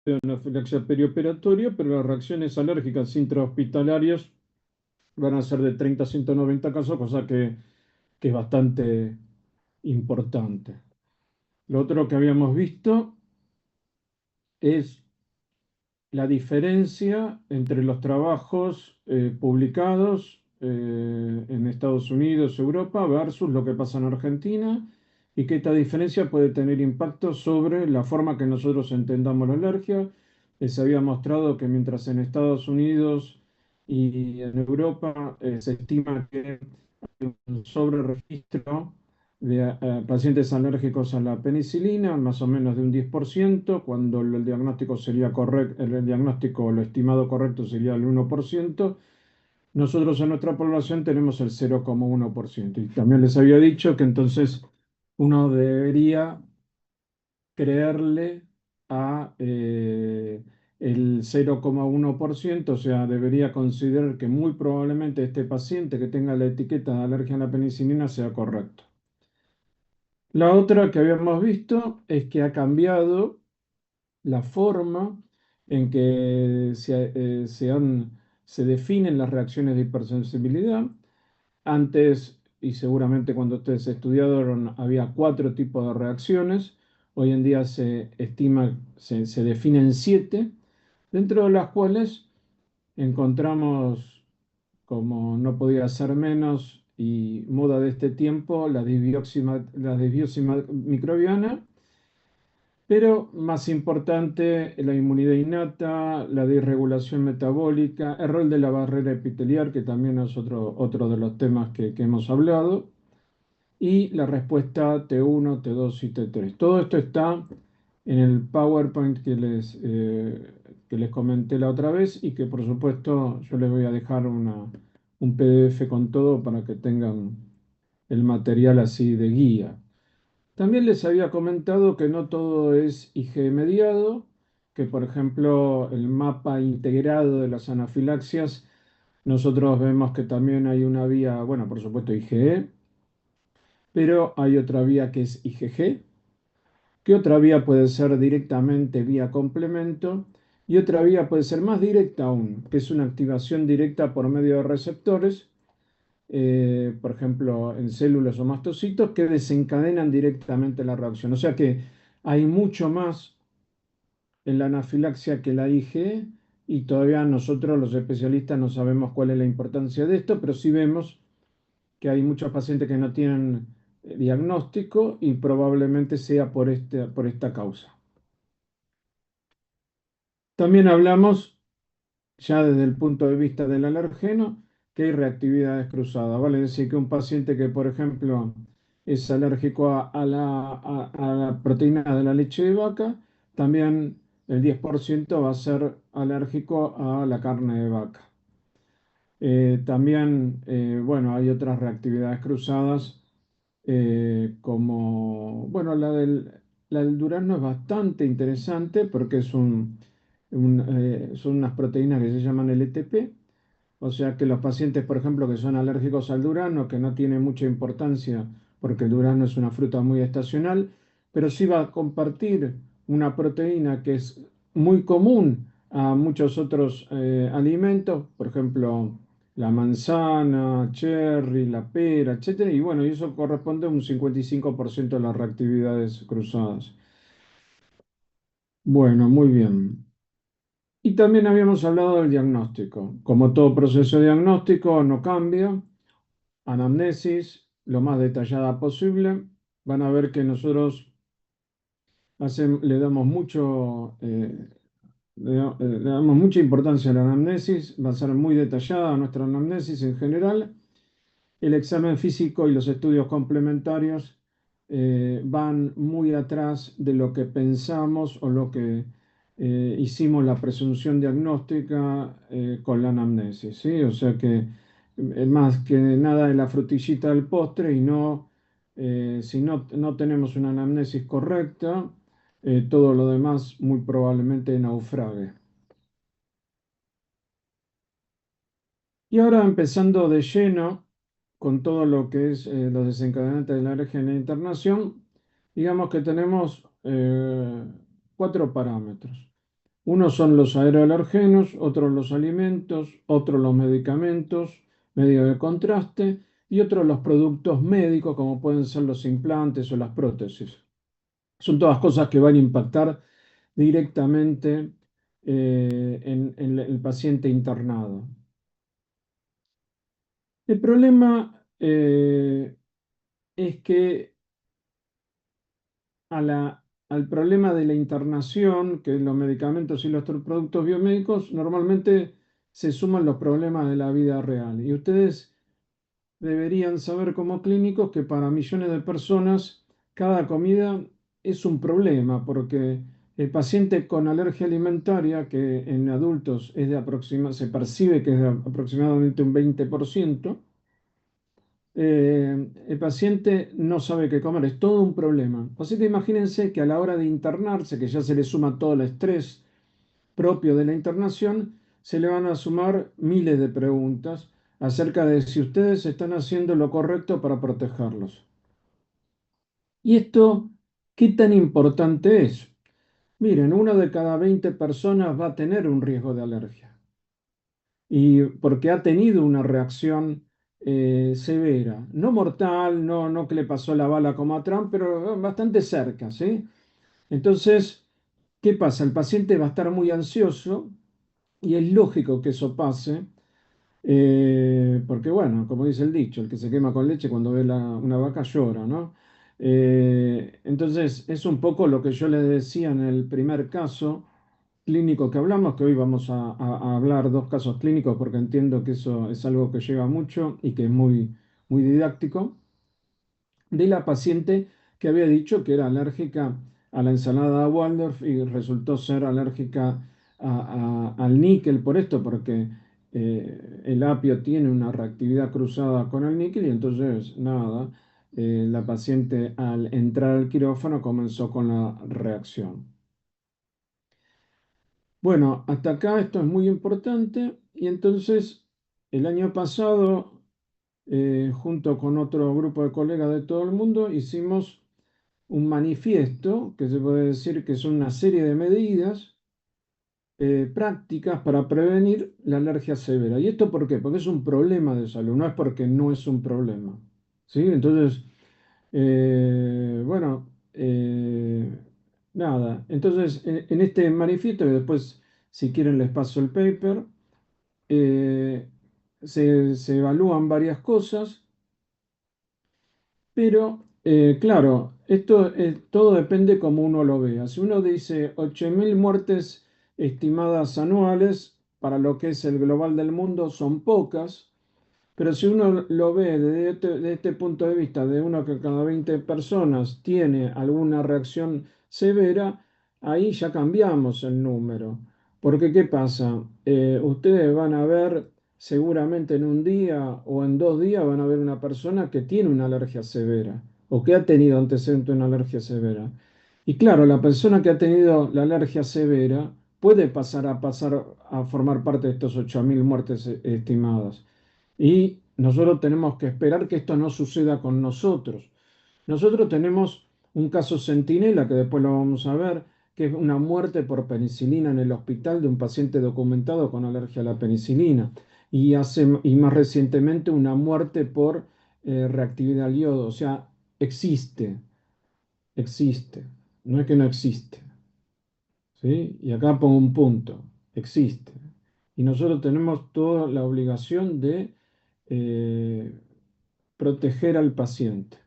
de anafilaxia perioperatoria, pero las reacciones alérgicas intrahospitalarias van a ser de 30 a 190 casos, cosa que es bastante importante. Lo otro que habíamos visto es la diferencia entre los trabajos publicados en Estados Unidos, Europa, versus lo que pasa en Argentina, y que esta diferencia puede tener impacto sobre la forma que nosotros entendamos la alergia. Se había mostrado que mientras en Estados Unidos y en Europa se estima que hay un sobreregistro de pacientes alérgicos a la penicilina, más o menos de un 10%, cuando el diagnóstico sería correcto, el diagnóstico, lo estimado correcto sería el 1%. Nosotros en nuestra población tenemos el 0,1%. Y también les había dicho que entonces uno debería creerle a el 0,1%, o sea, debería considerar que muy probablemente este paciente que tenga la etiqueta de alergia a la penicilina sea correcto. La otra que habíamos visto es que ha cambiado la forma en que se definen las reacciones de hipersensibilidad. Antes, y seguramente cuando ustedes estudiaron, había cuatro tipos de reacciones. Hoy en día se estima, se definen siete, dentro de las cuales encontramos, como no podía ser menos, y moda de este tiempo, la disbiosis microbiana, pero más importante, la inmunidad innata, la disregulación metabólica, el rol de la barrera epitelial, que también es otro de los temas que hemos hablado, y la respuesta T1, T2 y T3. Todo esto está en el PowerPoint que les comenté la otra vez y que por supuesto yo les voy a dejar un PDF con todo para que tengan el material así de guía. También les había comentado que no todo es IgE mediado, que por ejemplo el mapa integrado de las anafilaxias, nosotros vemos que también hay una vía, bueno, por supuesto IgE, pero hay otra vía que es IgG, que otra vía puede ser directamente vía complemento, y otra vía puede ser más directa aún, que es una activación directa por medio de receptores, por ejemplo, en células o mastocitos, que desencadenan directamente la reacción. O sea que hay mucho más en la anafilaxia que la IgE, y todavía nosotros los especialistas no sabemos cuál es la importancia de esto, pero sí vemos que hay muchos pacientes que no tienen diagnóstico y probablemente sea por esta causa. También hablamos, ya desde el punto de vista del alergeno, que hay reactividades cruzadas. Vale decir que un paciente que, por ejemplo, es alérgico a la proteína de la leche de vaca, también el 10% va a ser alérgico a la carne de vaca. También, bueno, hay otras reactividades cruzadas, como, bueno, la del durazno es bastante interesante porque son unas proteínas que se llaman LTP, o sea que los pacientes, por ejemplo, que son alérgicos al durazno, que no tiene mucha importancia porque el durazno es una fruta muy estacional, pero sí va a compartir una proteína que es muy común a muchos otros alimentos, por ejemplo, la manzana, cherry, la pera, etcétera, y bueno, y eso corresponde a un 55% de las reactividades cruzadas. Bueno, muy bien. Y también habíamos hablado del diagnóstico. Como todo proceso diagnóstico, no cambia. Anamnesis, lo más detallada posible. Van a ver que nosotros le damos le damos mucha importancia a la anamnesis. Va a ser muy detallada nuestra anamnesis en general. El examen físico y los estudios complementarios van muy atrás de lo que pensamos o lo que hicimos la presunción diagnóstica con la anamnesis, ¿sí? O sea que más que nada es la frutillita del postre y no, si no tenemos una anamnesis correcta, todo lo demás muy probablemente naufrague. Y ahora empezando de lleno con todo lo que es los desencadenantes de la alergia en la internación, digamos que tenemos cuatro parámetros. Unos son los aeroalergenos, otros los alimentos, otros los medicamentos, medios de contraste y otros los productos médicos, como pueden ser los implantes o las prótesis. Son todas cosas que van a impactar directamente en el paciente internado. El problema es que al problema de la internación, que los medicamentos y los otros productos biomédicos, normalmente se suman los problemas de la vida real. Y ustedes deberían saber como clínicos que para millones de personas cada comida es un problema, porque el paciente con alergia alimentaria, que en adultos es se percibe que es de aproximadamente un 20%, el paciente no sabe qué comer, es todo un problema. Así que imagínense que a la hora de internarse, que ya se le suma todo el estrés propio de la internación, se le van a sumar miles de preguntas acerca de si ustedes están haciendo lo correcto para protegerlos. ¿Y esto qué tan importante es? Miren, una de cada 20 personas va a tener un riesgo de alergia y porque ha tenido una reacción severa, no mortal, no que le pasó la bala como a Trump, pero bastante cerca, ¿sí? Entonces, ¿qué pasa? El paciente va a estar muy ansioso y es lógico que eso pase, porque bueno, como dice el dicho, el que se quema con leche cuando ve una vaca llora, ¿no? Entonces, es un poco lo que yo les decía en el primer caso clínico que hablamos, que hoy vamos a hablar dos casos clínicos porque entiendo que eso es algo que lleva mucho y que es muy didáctico, de la paciente que había dicho que era alérgica a la ensalada Waldorf y resultó ser alérgica al níquel por esto, porque el apio tiene una reactividad cruzada con el níquel y entonces nada, la paciente al entrar al quirófano comenzó con la reacción. Bueno, hasta acá esto es muy importante y entonces el año pasado, junto con otro grupo de colegas de todo el mundo, hicimos un manifiesto que se puede decir que son una serie de medidas prácticas para prevenir la alergia severa. ¿Y esto por qué? Porque es un problema de salud, no es porque no es un problema. ¿Sí? Entonces, bueno, nada. Entonces, en este manifiesto, que después, si quieren, les paso el paper, eh, se evalúan varias cosas. Pero, claro, esto todo depende cómo uno lo vea. Si uno dice 8.000 muertes estimadas anuales para lo que es el global del mundo, son pocas. Pero si uno lo ve desde este punto de vista, de uno que cada 20 personas tiene alguna reacción severa, ahí ya cambiamos el número. Porque, ¿qué pasa? Ustedes van a ver seguramente en un día o en 2 días van a ver una persona que tiene una alergia severa o que ha tenido antecedente de una alergia severa. Y claro, la persona que ha tenido la alergia severa puede pasar a formar parte de estos 8.000 muertes estimadas. Y nosotros tenemos que esperar que esto no suceda con nosotros. Nosotros tenemos un caso centinela, que después lo vamos a ver, que es una muerte por penicilina en el hospital de un paciente documentado con alergia a la penicilina. Y más recientemente una muerte por reactividad al yodo. O sea, existe, existe. No es que no existe. ¿Sí? Y acá pongo un punto, existe. Y nosotros tenemos toda la obligación de eh, proteger al paciente.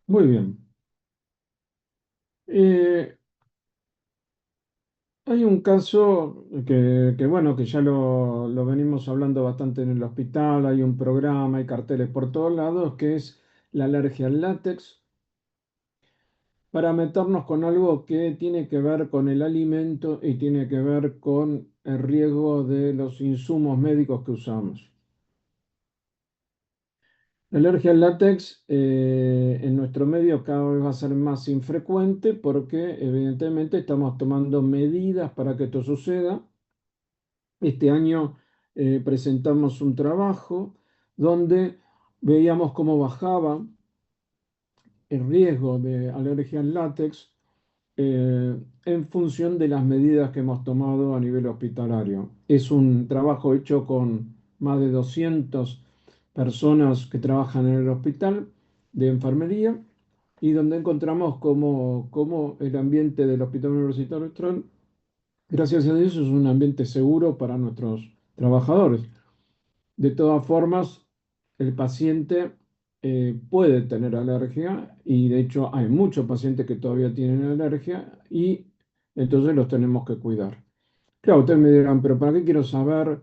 Muy bien. Eh, Hay un caso bueno, que ya lo venimos hablando bastante en el hospital, hay un programa, hay carteles por todos lados, que es la alergia al látex, para meternos con algo que tiene que ver con el alimento y tiene que ver con el riesgo de los insumos médicos que usamos. La alergia al látex en nuestro medio cada vez va a ser más infrecuente porque evidentemente estamos tomando medidas para que esto suceda. Este año presentamos un trabajo donde veíamos cómo bajaba el riesgo de alergia al látex en función de las medidas que hemos tomado a nivel hospitalario. Es un trabajo hecho con más de 200 personas que trabajan en el hospital de enfermería y donde encontramos cómo el ambiente del Hospital Universitario Austral, gracias a Dios, es un ambiente seguro para nuestros trabajadores. De todas formas, el paciente puede tener alergia y de hecho hay muchos pacientes que todavía tienen alergia y entonces los tenemos que cuidar. Claro, ustedes me dirán, pero ¿para qué quiero saber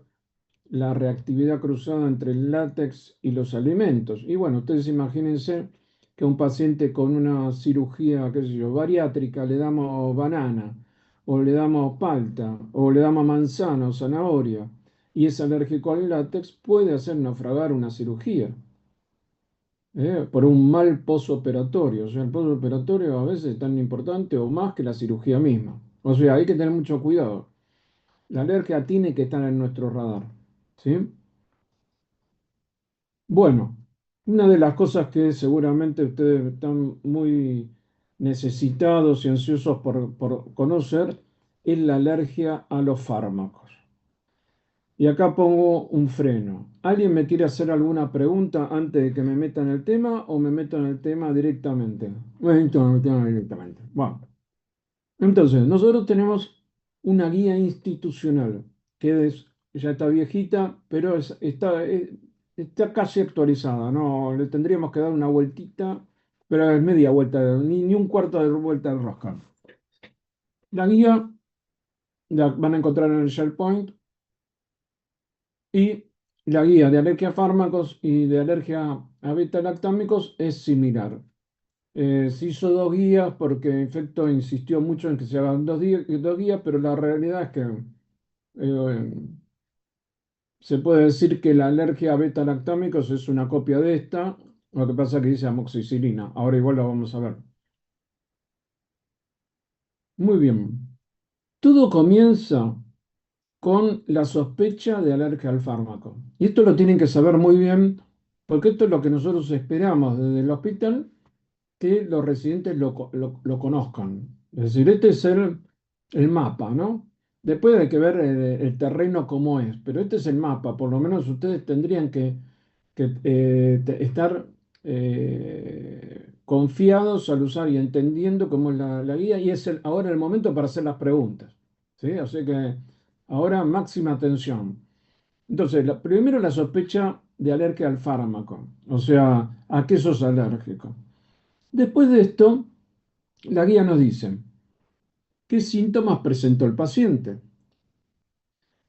la reactividad cruzada entre el látex y los alimentos? Y bueno, ustedes imagínense que a un paciente con una cirugía, qué sé yo, bariátrica, le damos banana, o le damos palta, o le damos manzana o zanahoria, y es alérgico al látex, puede hacer naufragar una cirugía, por un mal posoperatorio. O sea, el posoperatorio a veces es tan importante o más que la cirugía misma. O sea, hay que tener mucho cuidado. La alergia tiene que estar en nuestro radar, ¿sí? Bueno, una de las cosas que seguramente ustedes están muy necesitados y ansiosos por conocer es la alergia a los fármacos. Y acá pongo un freno. ¿Alguien me quiere hacer alguna pregunta antes de que me meta en el tema o me meto en el tema directamente? Me meto en el tema directamente. Bueno, entonces, nosotros tenemos una guía institucional que ya está viejita, pero está casi actualizada, ¿no? Le tendríamos que dar una vueltita, pero es media vuelta, ni un cuarto de vuelta de rosca. La guía la van a encontrar en el SharePoint y la guía de alergia a fármacos y de alergia a beta-lactámicos es similar. Se hizo dos guías porque Infecto insistió mucho en que se hagan dos guías, pero la realidad es que Eh, se puede decir que la alergia a beta-lactámicos es una copia de esta, lo que pasa es que dice amoxicilina. Ahora igual lo vamos a ver. Muy bien. Todo comienza con la sospecha de alergia al fármaco. Y esto lo tienen que saber muy bien, porque esto es lo que nosotros esperamos desde el hospital, que los residentes lo conozcan. Es decir, este es el mapa, ¿no? Después hay que ver el terreno cómo es, pero este es el mapa. Por lo menos ustedes tendrían que estar confiados al usar y entendiendo cómo es la guía y es ahora el momento para hacer las preguntas. ¿Sí? Así que ahora máxima atención. Entonces, primero la sospecha de alergia al fármaco, o sea, ¿a qué sos alérgico? Después de esto, la guía nos dice, ¿qué síntomas presentó el paciente?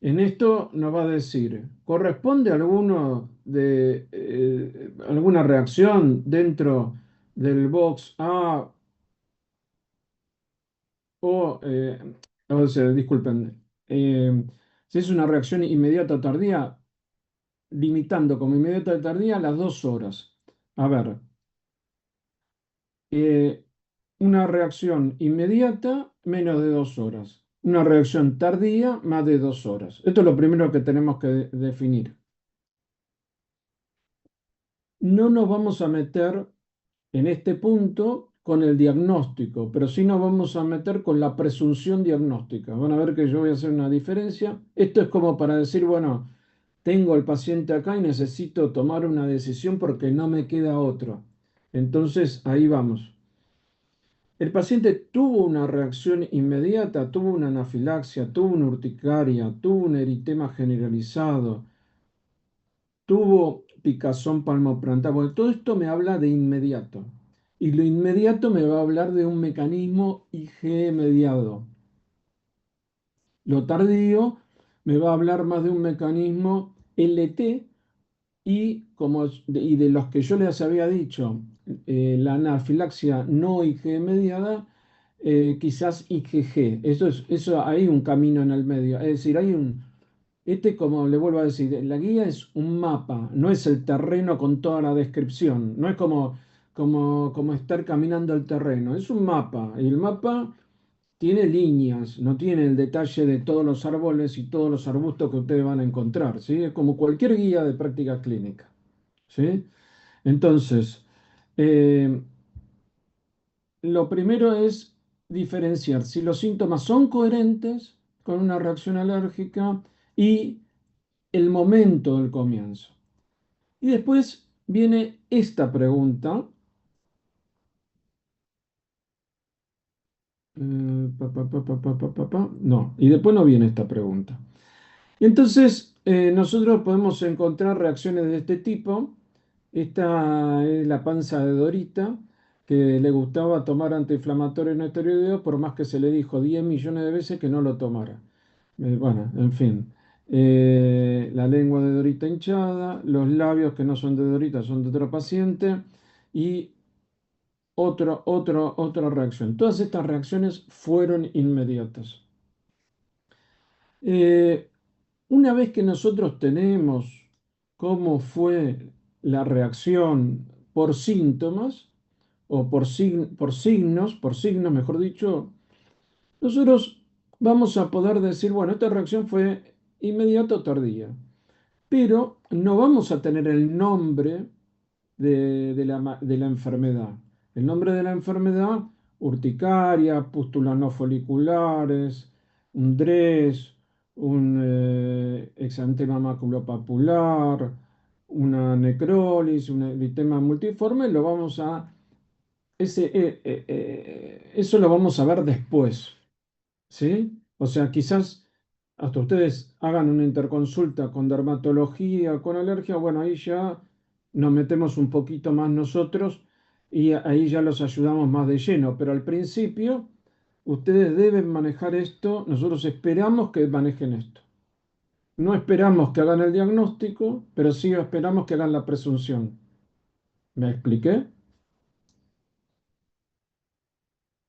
En esto nos va a decir, ¿corresponde alguna reacción dentro del box A o, o sea, disculpen, si es una reacción inmediata o tardía, limitando como inmediata o tardía las 2 horas? A ver, eh, una reacción inmediata, menos de 2 horas. Una reacción tardía, más de 2 horas. Esto es lo primero que tenemos que definir. No nos vamos a meter en este punto con el diagnóstico, pero sí nos vamos a meter con la presunción diagnóstica. Van a ver que yo voy a hacer una diferencia. Esto es como para decir, bueno, tengo al paciente acá y necesito tomar una decisión porque no me queda otro. Entonces, ahí vamos. El paciente tuvo una reacción inmediata, tuvo una anafilaxia, tuvo una urticaria, tuvo un eritema generalizado, tuvo picazón palmoplantar. Bueno, todo esto me habla de inmediato. Y lo inmediato me va a hablar de un mecanismo IgE mediado. Lo tardío me va a hablar más de un mecanismo LT y de los que yo les había dicho, la anafilaxia no IgE mediada, quizás IgG. Eso hay un camino en el medio. Es decir, como le vuelvo a decir, la guía es un mapa, no es el terreno con toda la descripción. No es como estar caminando el terreno, es un mapa. Y el mapa tiene líneas, no tiene el detalle de todos los árboles y todos los arbustos que ustedes van a encontrar, ¿sí? Es como cualquier guía de práctica clínica. ¿Sí? Entonces, eh, lo primero es diferenciar si los síntomas son coherentes con una reacción alérgica y el momento del comienzo. Y después viene esta pregunta. No, y después no viene esta pregunta. Y entonces nosotros podemos encontrar reacciones de este tipo. Esta es la panza de Dorita, que le gustaba tomar antiinflamatorios no esteroideos, por más que se le dijo 10 millones de veces que no lo tomara. Bueno, en fin. La lengua de Dorita hinchada, los labios que no son de Dorita, son de otro paciente, y otra reacción. Todas estas reacciones fueron inmediatas. Eh, una vez que nosotros tenemos cómo fue la reacción por síntomas, o por signos, mejor dicho, nosotros vamos a poder decir, bueno, esta reacción fue inmediata o tardía, pero no vamos a tener el nombre de la enfermedad. El nombre de la enfermedad: urticaria, pústulas no foliculares, un DRES, un exantema maculopapular, una necrolis, un eritema multiforme, eso lo vamos a ver después. ¿Sí? O sea, quizás hasta ustedes hagan una interconsulta con dermatología, con alergia, bueno, ahí ya nos metemos un poquito más nosotros y ahí ya los ayudamos más de lleno, pero al principio ustedes deben manejar esto, nosotros esperamos que manejen esto. No esperamos que hagan el diagnóstico, pero sí esperamos que hagan la presunción. ¿Me expliqué?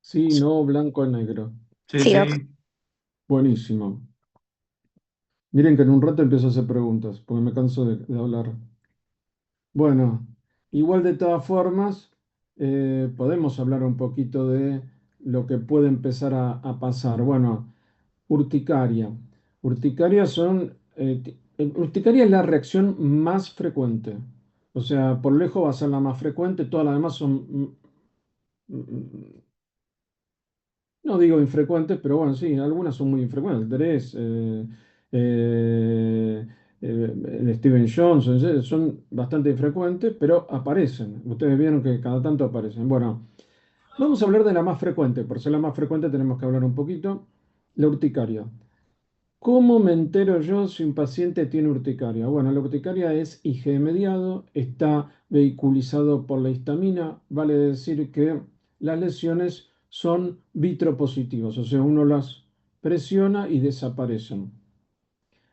Sí, no, blanco y negro. Sí, sí. Buenísimo. Miren que en un rato empiezo a hacer preguntas, porque me canso de hablar. Bueno, igual de todas formas, podemos hablar un poquito de lo que puede empezar a pasar. Bueno, urticaria. Urticaria es la reacción más frecuente. O sea, por lejos va a ser la más frecuente, todas las demás son, no digo infrecuentes, pero bueno, sí, algunas son muy infrecuentes. Dres, eh, el Steven Johnson, son bastante infrecuentes, pero aparecen. Ustedes vieron que cada tanto aparecen. Bueno, vamos a hablar de la más frecuente. Por ser la más frecuente tenemos que hablar un poquito. La urticaria. ¿Cómo me entero yo si un paciente tiene urticaria? Bueno, la urticaria es IgE mediado, está vehiculizado por la histamina, vale decir que las lesiones son vitropositivas, o sea, uno las presiona y desaparecen.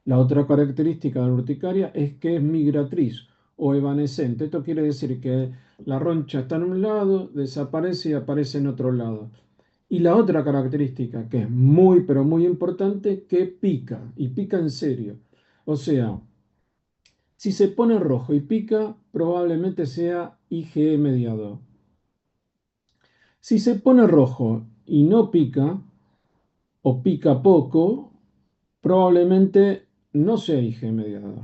La otra característica de la urticaria es que es migratriz o evanescente. Esto quiere decir que la roncha está en un lado, desaparece y aparece en otro lado. Y la otra característica, que es muy, pero muy importante, que pica, y pica en serio. O sea, si se pone rojo y pica, probablemente sea IgE mediado. Si se pone rojo y no pica, o pica poco, probablemente no sea IgE mediado.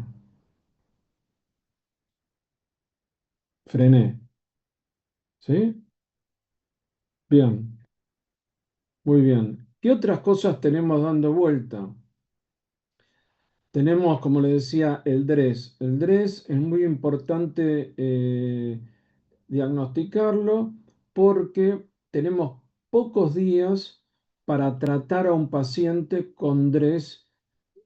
Frené, ¿sí? Bien, muy bien. ¿Qué otras cosas tenemos dando vuelta? Tenemos, como le decía, el DRES. El DRES es muy importante diagnosticarlo porque tenemos pocos días para tratar a un paciente con DRES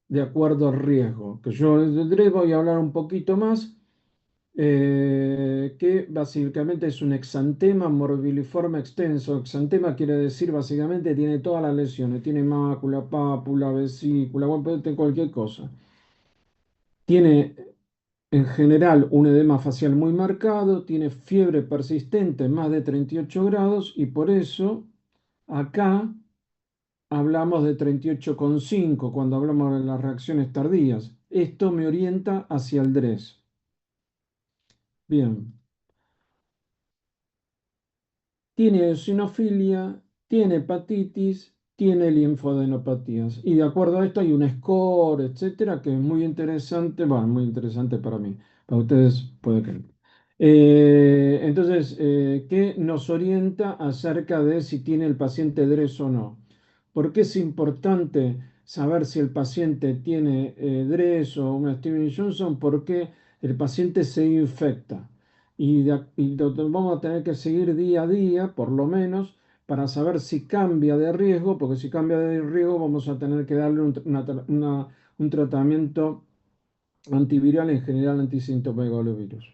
de acuerdo al riesgo. Que yo del DRES voy a hablar un poquito más, que básicamente es un exantema morbiliforme extenso. Exantema quiere decir básicamente tiene todas las lesiones, tiene mácula, pápula, vesícula, bueno, puede tener cualquier cosa. Tiene en general un edema facial muy marcado, tiene fiebre persistente más de 38 grados y por eso acá hablamos de 38,5 cuando hablamos de las reacciones tardías. Esto me orienta hacia el DRES. Bien, tiene eosinofilia, tiene hepatitis, tiene linfadenopatías. Y de acuerdo a esto hay un score, etcétera, que es muy interesante, bueno, muy interesante para mí. Para ustedes puede que no. Entonces, ¿qué nos orienta acerca de si tiene el paciente DRES o no? ¿Por qué es importante saber si el paciente tiene DRES o una Steven Johnson? Porque el paciente se infecta y vamos a tener que seguir día a día, por lo menos, para saber si cambia de riesgo, porque si cambia de riesgo vamos a tener que darle un tratamiento antiviral, en general anticintomegalovirus.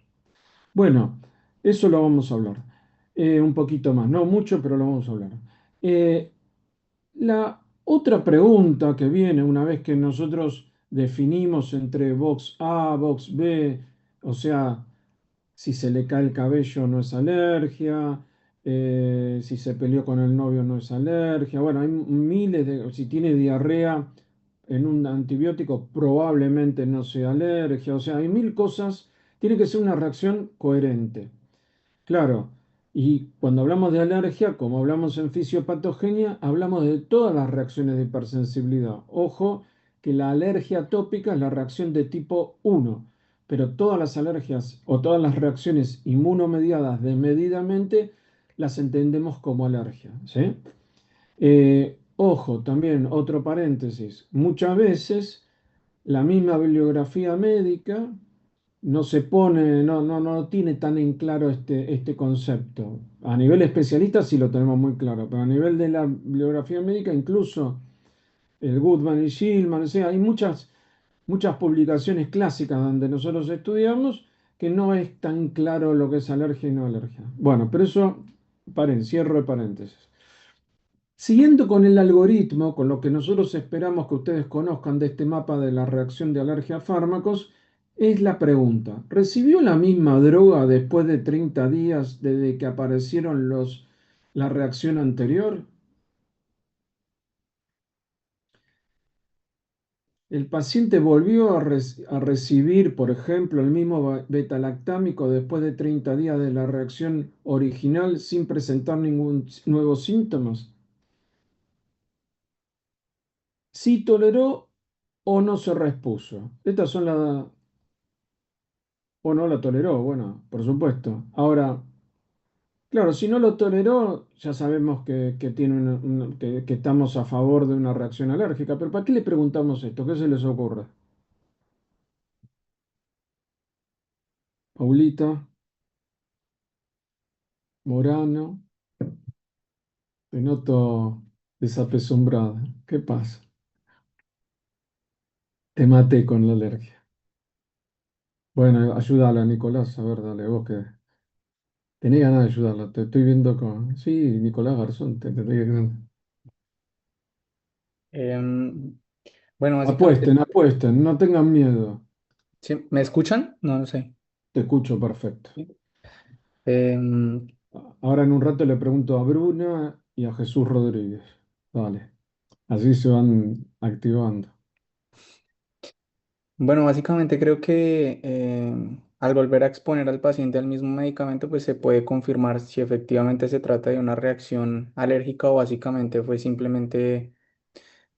Bueno, eso lo vamos a hablar un poquito más, no mucho, pero lo vamos a hablar. Eh, la otra pregunta que viene una vez que nosotros definimos entre box A, box B, o sea, si se le cae el cabello no es alergia, si se peleó con el novio no es alergia, bueno, hay miles de, si tiene diarrea en un antibiótico probablemente no sea alergia, o sea, hay mil cosas, tiene que ser una reacción coherente. Claro, y cuando hablamos de alergia, como hablamos en fisiopatogenia, hablamos de todas las reacciones de hipersensibilidad. Ojo, que la alergia atópica es la reacción de tipo 1, pero todas las alergias o todas las reacciones inmunomediadas desmedidamente las entendemos como alergia, ¿sí? Ojo, también otro paréntesis, muchas veces la misma bibliografía médica no se pone, no tiene tan en claro este concepto. A nivel especialista sí lo tenemos muy claro, pero a nivel de la bibliografía médica, incluso el Goodman y Shillman, o sea, hay muchas publicaciones clásicas donde nosotros estudiamos que no es tan claro lo que es alergia y no alergia. Bueno, pero eso, cierro de paréntesis. Siguiendo con el algoritmo, con lo que nosotros esperamos que ustedes conozcan de este mapa de la reacción de alergia a fármacos, es la pregunta: ¿recibió la misma droga después de 30 días desde que aparecieron la reacción anterior? ¿El paciente volvió a recibir, por ejemplo, el mismo beta-lactámico después de 30 días de la reacción original sin presentar ningún nuevo síntomas? Si toleró o no se reexpuso. Estas son las. O no lo toleró, bueno, por supuesto. Ahora, claro, si no lo toleró, ya sabemos que tiene que estamos a favor de una reacción alérgica, pero ¿para qué le preguntamos esto? ¿Qué se les ocurre? Paulita, Morano, te noto desapesumbrada. ¿Qué pasa? Te maté con la alergia. Bueno, ayúdala, Nicolás, a ver, dale, vos que tenés ganas de ayudarla. Te estoy viendo con. Sí, Nicolás Garzón, te estoy viendo. Em, bueno, básicamente, Apuesten, apuesten, no tengan miedo. ¿sí? ¿Me escuchan? No lo sé. Te escucho perfecto. ¿Sí? Em, Ahora en un rato le pregunto a Bruna y a Jesús Rodríguez. Dale, así se van activando. bueno, básicamente creo que al volver a exponer al paciente al mismo medicamento, pues se puede confirmar si efectivamente se trata de una reacción alérgica o básicamente fue simplemente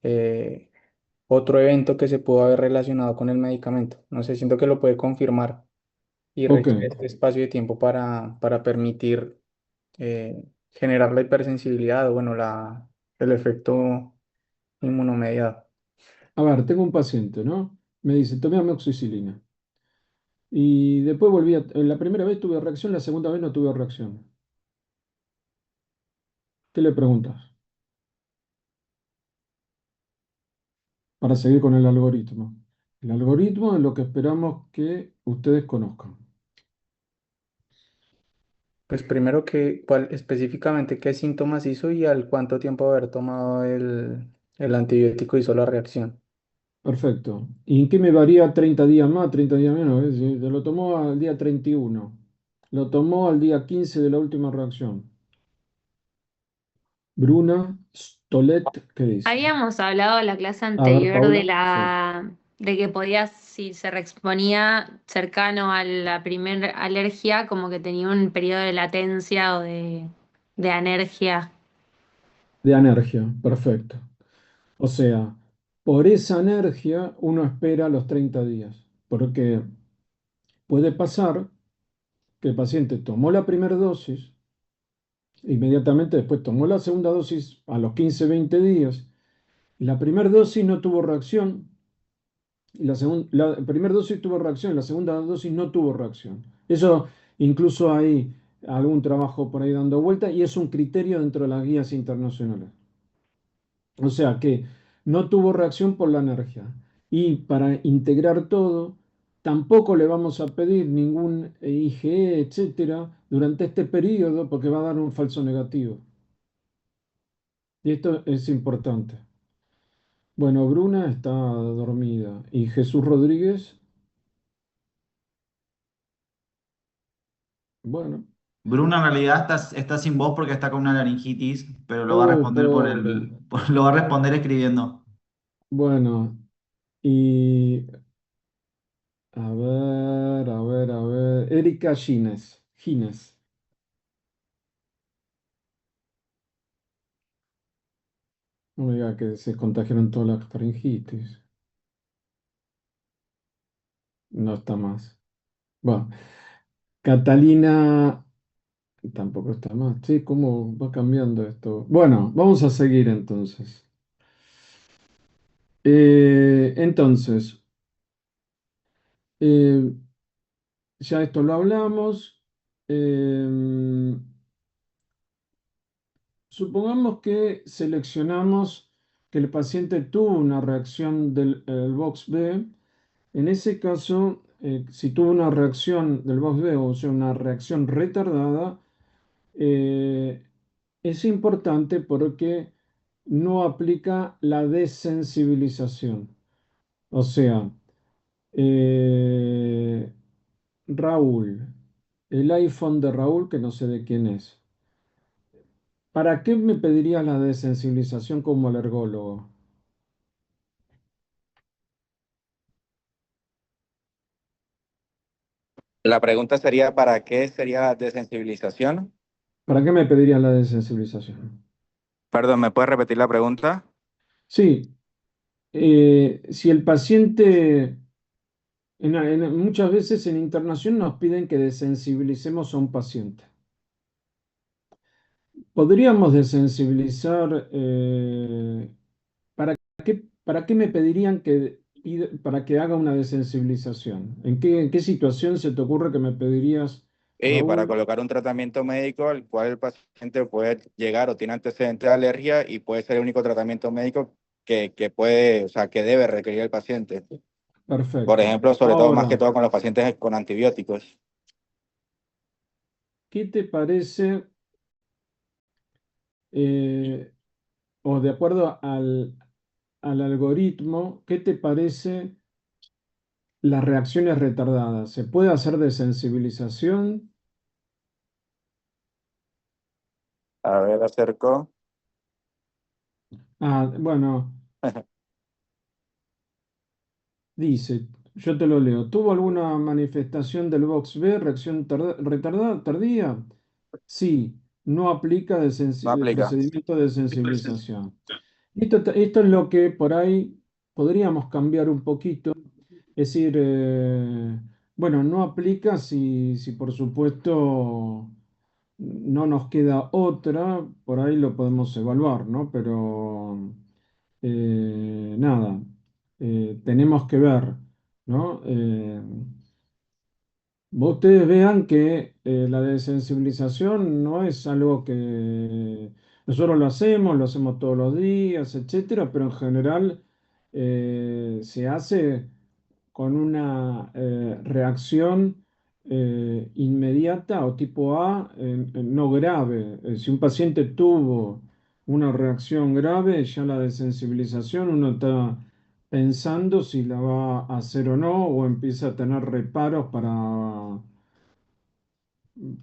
eh, otro evento que se pudo haber relacionado con el medicamento. No sé, siento que lo puede confirmar y Ok, requiere este espacio de tiempo para permitir generar la hipersensibilidad o bueno, el efecto inmunomediado. a ver, tengo un paciente, ¿no? Me dice, tomé amoxicilina. Y después la primera vez tuve reacción, la segunda vez no tuve reacción. ¿Qué le preguntas? Para seguir con el algoritmo. El algoritmo es lo que esperamos que ustedes conozcan. Pues primero que, ¿cuál específicamente qué síntomas hizo y al cuánto tiempo haber tomado el antibiótico hizo la reacción? Perfecto. ¿Y en qué me varía 30 días más, 30 días menos? Se lo tomó al día 31. Lo tomó al día 15 de la última reacción. Bruna Stolet, ¿qué dice? Habíamos hablado en la clase A ver, anterior Paula. Sí. de que podías, si se reexponía cercano a la primer alergia, como que tenía un periodo de latencia o de anergia. De anergia, perfecto. O sea, por esa anergia uno espera los 30 días, porque puede pasar que el paciente tomó la primera dosis, inmediatamente después tomó la segunda dosis a los 15-20 días, la primera dosis no tuvo reacción, y la primera dosis tuvo reacción, la segunda dosis no tuvo reacción. Eso incluso hay algún trabajo por ahí dando vuelta y es un criterio dentro de las guías internacionales. O sea que no tuvo reacción por la alergia. Y para integrar todo, tampoco le vamos a pedir ningún IgE, etcétera, durante este periodo porque va a dar un falso negativo. Y esto es importante. Bueno, Bruna está dormida. ¿Y Jesús Rodríguez? Bueno. Bruno en realidad está sin voz porque está con una laringitis, pero lo va a Oh, responder pobre. lo va a responder escribiendo. Bueno, y a ver. Erika Gines. Gines. No me diga que se contagiaron todas las faringitis. No está más. Bueno, Catalina tampoco está más. Sí, ¿cómo va cambiando esto? Bueno, vamos a seguir entonces. Entonces, eh, ya esto lo hablamos. Em, Supongamos que seleccionamos que el paciente tuvo una reacción del el box B. En ese caso, si tuvo una reacción del box B, o sea, una reacción retardada, eh, es importante porque no aplica la desensibilización. O sea, eh, Raúl, el iPhone de Raúl, que no sé de quién es. ¿Para qué me pedirías la desensibilización como alergólogo? La pregunta sería, ¿para qué sería la desensibilización? ¿Para qué me pedirías la desensibilización? Perdón, ¿me puedes repetir la pregunta? Sí, si el paciente, muchas veces en internación nos piden que desensibilicemos a un paciente. ¿Podríamos desensibilizar? ¿Para qué me pedirían para que haga una desensibilización? En qué situación se te ocurre que me pedirías, Y para Raúl? colocar un tratamiento médico al cual el paciente puede llegar o tiene antecedentes de alergia y puede ser el único tratamiento médico que puede, o sea, que debe requerir el paciente. Por Perfecto. ejemplo, sobre todo, más que Ahora, todo con los pacientes con antibióticos. ¿qué te parece, eh, o de acuerdo al algoritmo, qué te parece las reacciones retardadas? ¿Se puede hacer desensibilización? A ver, acerco. Ah, bueno, dice, yo te lo leo. ¿Tuvo alguna manifestación del box B, reacción retardada, tardía? Sí, no aplica No el aplica. procedimiento de sensibilización. Esto es lo que por ahí podríamos cambiar un poquito. Es decir, bueno, no aplica si por supuesto no nos queda otra, por ahí lo podemos evaluar, ¿no? Pero nada, tenemos que ver, ¿no? Ustedes vean que la desensibilización no es algo que nosotros lo hacemos todos los días, etcétera, pero en general se hace con una reacción inmediata o tipo A, no grave. Si un paciente tuvo una reacción grave, ya la desensibilización uno está pensando si la va a hacer o no, o empieza a tener reparos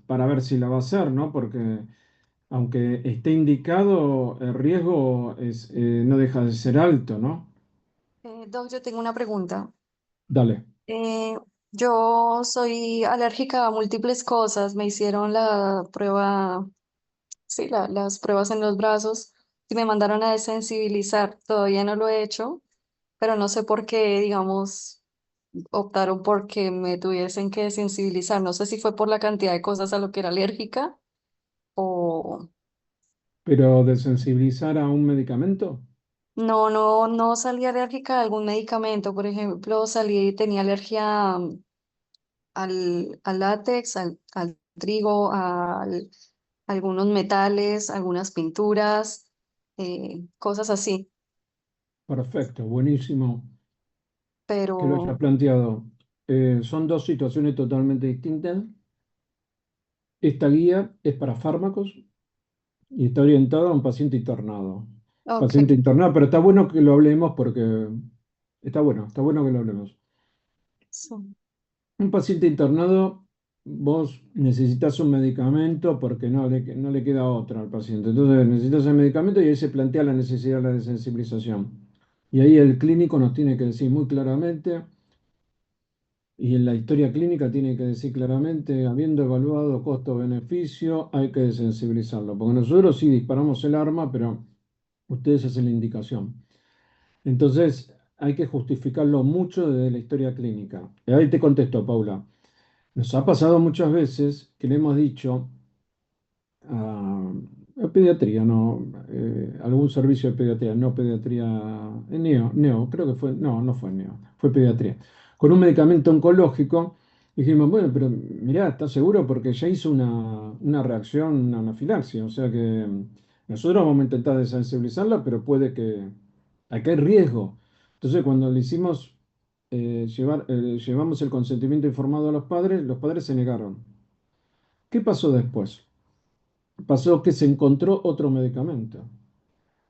para ver si la va a hacer, ¿no? Porque aunque esté indicado, el riesgo no deja de ser alto, ¿no? Doc, yo tengo una pregunta. Dale. Eh, yo soy alérgica a múltiples cosas. Me hicieron la prueba, sí, las pruebas en los brazos y me mandaron a desensibilizar. Todavía no lo he hecho, pero no sé por qué, digamos, optaron por que me tuviesen que sensibilizar. No sé si fue por la cantidad de cosas a lo que era alérgica o Pero de sensibilizar a un medicamento, no salí alérgica a algún medicamento. Por ejemplo, tenía alergia al látex, al trigo, algunos metales, algunas pinturas, cosas así. perfecto, buenísimo que lo hayas Pero, planteado. Son dos situaciones totalmente distintas. Esta guía es para fármacos y está orientada a un paciente internado. ok, Paciente internado, pero está bueno que lo hablemos porque está bueno que lo hablemos. sí, Un paciente internado, vos necesitas un medicamento porque no le queda otra al paciente. Entonces necesitas el medicamento y ahí se plantea la necesidad de la desensibilización. Y ahí el clínico nos tiene que decir muy claramente, y en la historia clínica tiene que decir claramente, habiendo evaluado costo-beneficio, hay que desensibilizarlo. Porque nosotros sí disparamos el arma, pero ustedes hacen la indicación. Entonces hay que justificarlo mucho desde la historia clínica. Y ahí te contesto, Paula. Nos ha pasado muchas veces que le hemos dicho a pediatría, no, algún servicio de pediatría, no pediatría, neo, creo que fue, no fue neo, fue pediatría, con un medicamento oncológico. Dijimos, bueno, pero mirá, ¿estás seguro? Porque ya hizo una reacción, una anafilaxia, o sea que nosotros vamos a intentar desensibilizarla, pero puede que, acá hay riesgo. Entonces, cuando le hicimos llevamos el consentimiento informado a los padres se negaron. ¿Qué pasó después? Pasó que se encontró otro medicamento.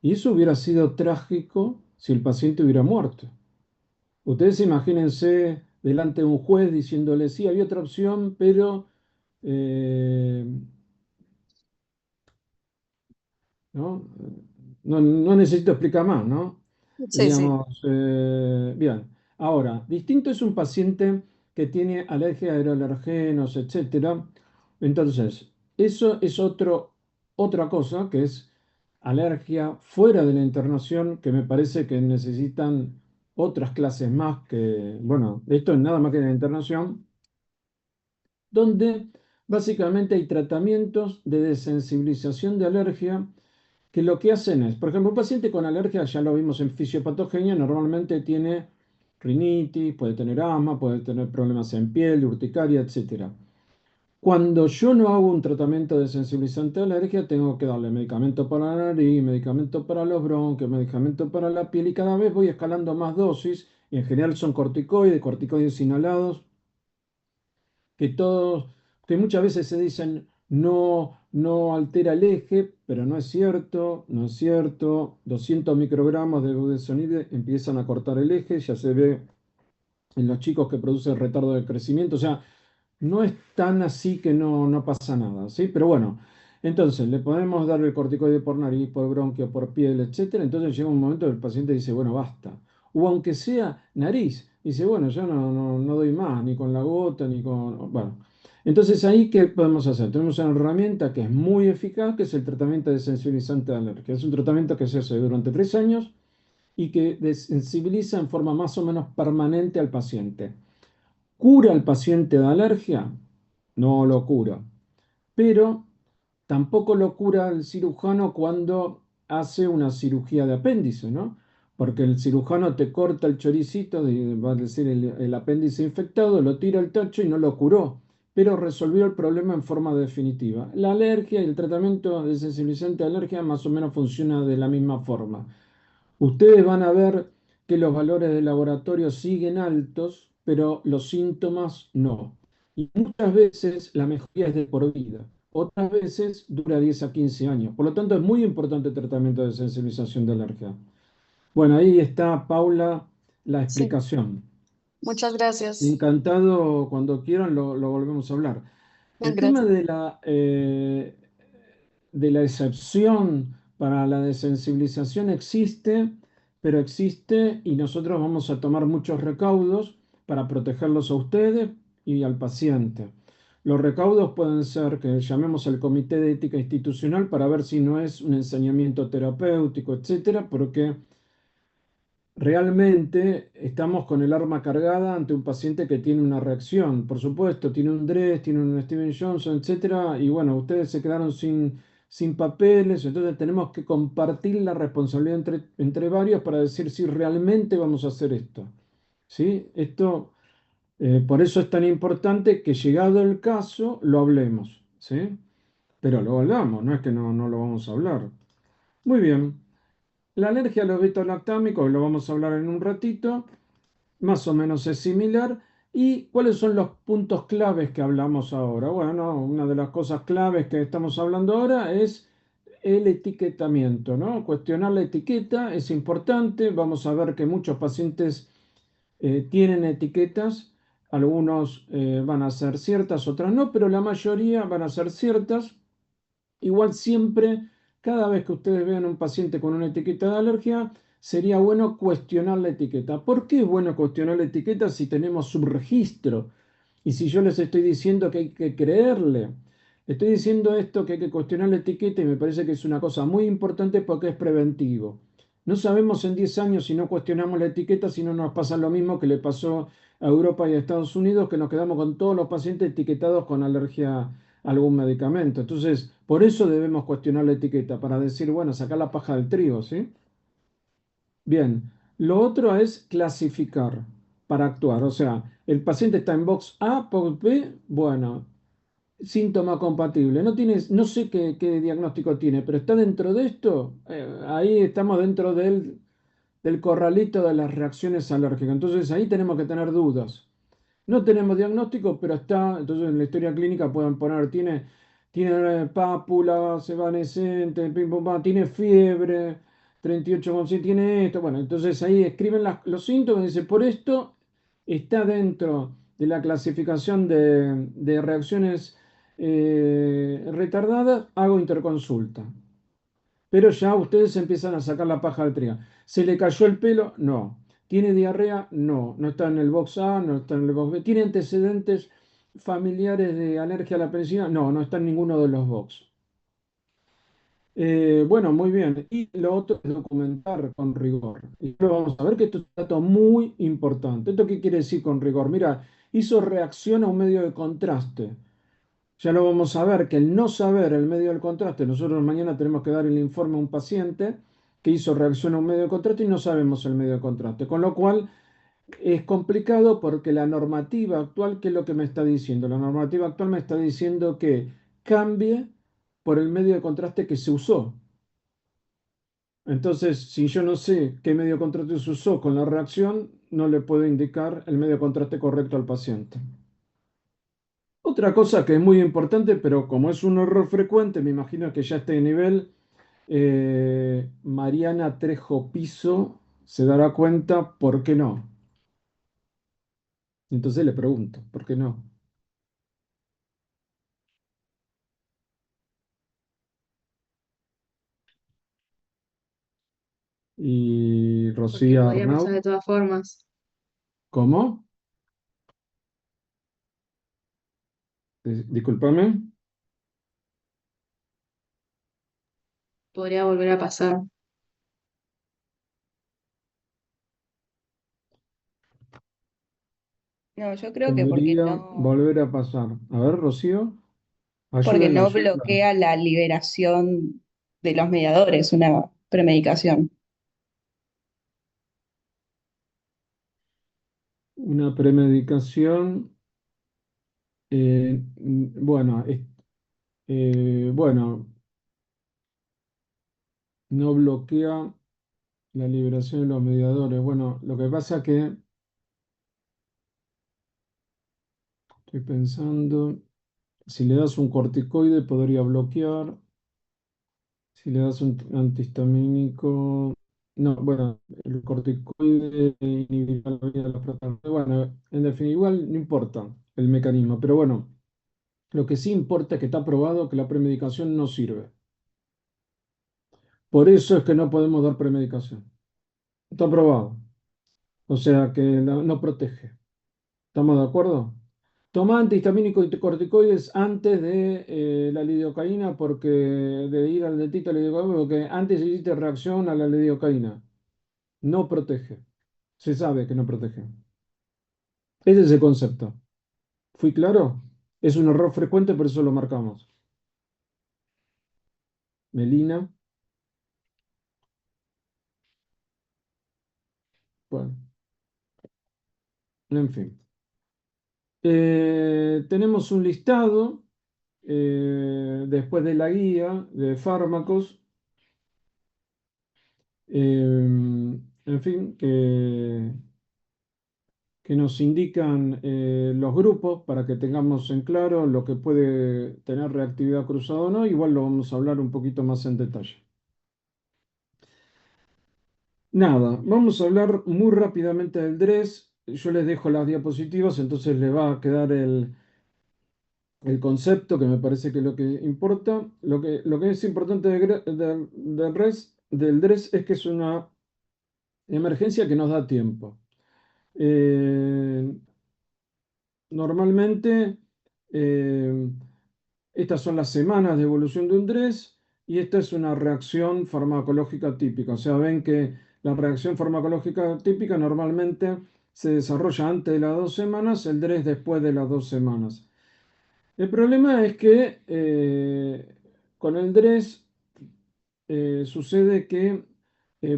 Y eso hubiera sido trágico si el paciente hubiera muerto. Ustedes imagínense delante de un juez diciéndole, sí, había otra opción, pero eh, ¿no? No necesito explicar más, ¿no? sí, sí, Digamos, bien. Ahora, distinto es un paciente que tiene alergia a aeroalergenos, etcétera. Entonces, eso es otra cosa que es alergia fuera de la internación, que me parece que necesitan otras clases más que, bueno, esto es nada más que la internación, donde básicamente hay tratamientos de desensibilización de alergia que lo que hacen es, por ejemplo, un paciente con alergia, ya lo vimos en fisiopatogenia, normalmente tiene rinitis, puede tener asma, puede tener problemas en piel, urticaria, etcétera. Cuando yo no hago un tratamiento de sensibilizante de alergia, tengo que darle medicamento para la nariz, medicamento para los bronquios, medicamento para la piel y cada vez voy escalando más dosis y en general son corticoides inhalados que todos, que muchas veces se dicen no altera el eje, pero no es cierto, no es cierto. 200 microgramos de budesonide empiezan a cortar el eje, ya se ve en los chicos que producen retardo de crecimiento, o sea, no es tan así que no pasa nada, ¿sí? Pero bueno, entonces le podemos dar el corticoide por nariz, por bronquio, por piel, etcétera. Entonces llega un momento que el paciente dice, bueno, basta. O aunque sea nariz, dice, bueno, yo no doy más, ni con la gota, ni con... Bueno, entonces ahí, ¿qué podemos hacer? Tenemos una herramienta que es muy eficaz, que es el tratamiento de sensibilizante de alergia. Es un tratamiento que se hace durante 3 años y que desensibiliza en forma más o menos permanente al paciente. ¿Cura al paciente de alergia? No lo cura, pero tampoco lo cura el cirujano cuando hace una cirugía de apéndice, ¿no? Porque el cirujano te corta el choricito, va a decir el apéndice infectado, lo tira al tacho y no lo curó, pero resolvió el problema en forma definitiva. La alergia y el tratamiento de sensibilizante de alergia más o menos funciona de la misma forma. Ustedes van a ver que los valores de laboratorio siguen altos, pero los síntomas no. Y muchas veces la mejoría es de por vida, otras veces dura 10 a 15 años. Por lo tanto, es muy importante el tratamiento de sensibilización de alergia. Bueno, ahí está, Paula, la sí. explicación. Muchas gracias. Encantado, cuando quieran lo volvemos a hablar. El tema Gracias. de la excepción para la desensibilización existe, pero existe y nosotros vamos a tomar muchos recaudos para protegerlos a ustedes y al paciente. Los recaudos pueden ser que llamemos al comité de ética institucional para ver si no es un ensañamiento terapéutico, etcétera, porque realmente estamos con el arma cargada ante un paciente que tiene una reacción. Por supuesto, tiene un DRES, tiene un Steven Johnson, etcétera, y bueno, ustedes se quedaron sin papeles, entonces tenemos que compartir la responsabilidad entre varios para decir si realmente vamos a hacer esto. ¿Sí? Por eso es tan importante que llegado el caso lo hablemos. ¿Sí? Pero lo hablamos, no es que no lo vamos a hablar. Muy bien. La alergia a los beta-lactámicos, lo vamos a hablar en un ratito, más o menos es similar. ¿Y cuáles son los puntos claves que hablamos ahora? Bueno, una de las cosas claves que estamos hablando ahora es el etiquetamiento, ¿no? Cuestionar la etiqueta es importante. Vamos a ver que muchos pacientes tienen etiquetas. Algunos van a ser ciertas, otras no, pero la mayoría van a ser ciertas. Igual siempre, cada vez que ustedes vean un paciente con una etiqueta de alergia, sería bueno cuestionar la etiqueta. ¿Por qué es bueno cuestionar la etiqueta si tenemos subregistro? Y si yo les estoy diciendo que hay que creerle, estoy diciendo esto que hay que cuestionar la etiqueta y me parece que es una cosa muy importante porque es preventivo. No sabemos en 10 años si no cuestionamos la etiqueta, si no nos pasa lo mismo que le pasó a Europa y a Estados Unidos, que nos quedamos con todos los pacientes etiquetados con alergia a algún medicamento. Entonces, por eso debemos cuestionar la etiqueta, para decir, bueno, sacar la paja del trigo, ¿sí? Bien, lo otro es clasificar para actuar. O sea, el paciente está en box A, box B, bueno, síntoma compatible. No tiene, no sé qué diagnóstico tiene, pero está dentro de esto. Ahí estamos dentro del corralito de las reacciones alérgicas. Entonces ahí tenemos que tener dudas. No tenemos diagnóstico, pero está, entonces en la historia clínica pueden poner, tiene pápulas evanescentes, pim, pum, pam, tiene fiebre, 38,6, tiene esto. Bueno, entonces ahí escriben los síntomas y dicen, por esto está dentro de la clasificación de reacciones retardadas, hago interconsulta. Pero ya ustedes empiezan a sacar la paja del trigo. ¿Se le cayó el pelo? No. ¿Tiene diarrea? No. No está en el box A, no está en el box B. ¿Tiene antecedentes familiares de alergia a la penicilina? No, no está en ninguno de los box. Bueno, muy bien. Y lo otro es documentar con rigor. Y ahora vamos a ver que esto es un dato muy importante. ¿Esto qué quiere decir con rigor? Mira, hizo reacción a un medio de contraste. Ya lo vamos a ver, que el no saber el medio del contraste, nosotros mañana tenemos que dar el informe a un paciente que hizo reacción a un medio de contraste y no sabemos el medio de contraste, con lo cual es complicado porque la normativa actual, ¿qué es lo que me está diciendo? La normativa actual me está diciendo que cambie por el medio de contraste que se usó. Entonces, si yo no sé qué medio de contraste se usó con la reacción, no le puedo indicar el medio de contraste correcto al paciente. Otra cosa que es muy importante, pero como es un error frecuente, me imagino que ya este nivel, Mariana Trejo Piso se dará cuenta por qué no. Entonces le pregunto, ¿por qué no? Y Porque Rocío podía pasar Arnaud, de todas formas. ¿cómo? Discúlpame. Podría volver a pasar. No, yo creo que Podría volver a pasar. A ver, Rocío, porque ayúdenla, no ayúdenla. bloquea la liberación de los mediadores, una premedicación. Una premedicación, bueno, bueno, no bloquea la liberación de los mediadores. Bueno, lo que pasa que estoy pensando, si le das un corticoide podría bloquear, si le das un antihistamínico, no, bueno, el corticoide inhibirá la vía de la proteína. Bueno, en definitiva, igual no importa el mecanismo, pero bueno, lo que sí importa es que está probado que la premedicación no sirve. Por eso es que no podemos dar premedicación. Está probado. O sea que no protege. ¿Estamos de acuerdo? Toma antihistamínicos y corticoides antes de la lidocaína, de ir al dentista lidocaína, porque antes hiciste reacción a la lidocaína. no protege. Se sabe que no protege. Ese es el concepto. ¿Fui claro? Es un error frecuente, por eso lo marcamos. Melina, bueno, en fin. Tenemos un listado después de la guía de fármacos, en fin, que nos indican los grupos para que tengamos en claro lo que puede tener reactividad cruzada o no. Igual lo vamos a hablar un poquito más en detalle. Nada, vamos a hablar muy rápidamente del DRES. Yo les dejo las diapositivas, entonces les va a quedar el concepto, que me parece que es lo que importa. Lo que es importante del DRES es que es una emergencia que nos da tiempo. Normalmente, eh, estas son las semanas de evolución de un DRES y esta es una reacción farmacológica típica. O sea, ven que la reacción farmacológica típica normalmente se desarrolla antes de las 2 semanas, el DRES después de las 2 semanas. El problema es que con el DRES sucede que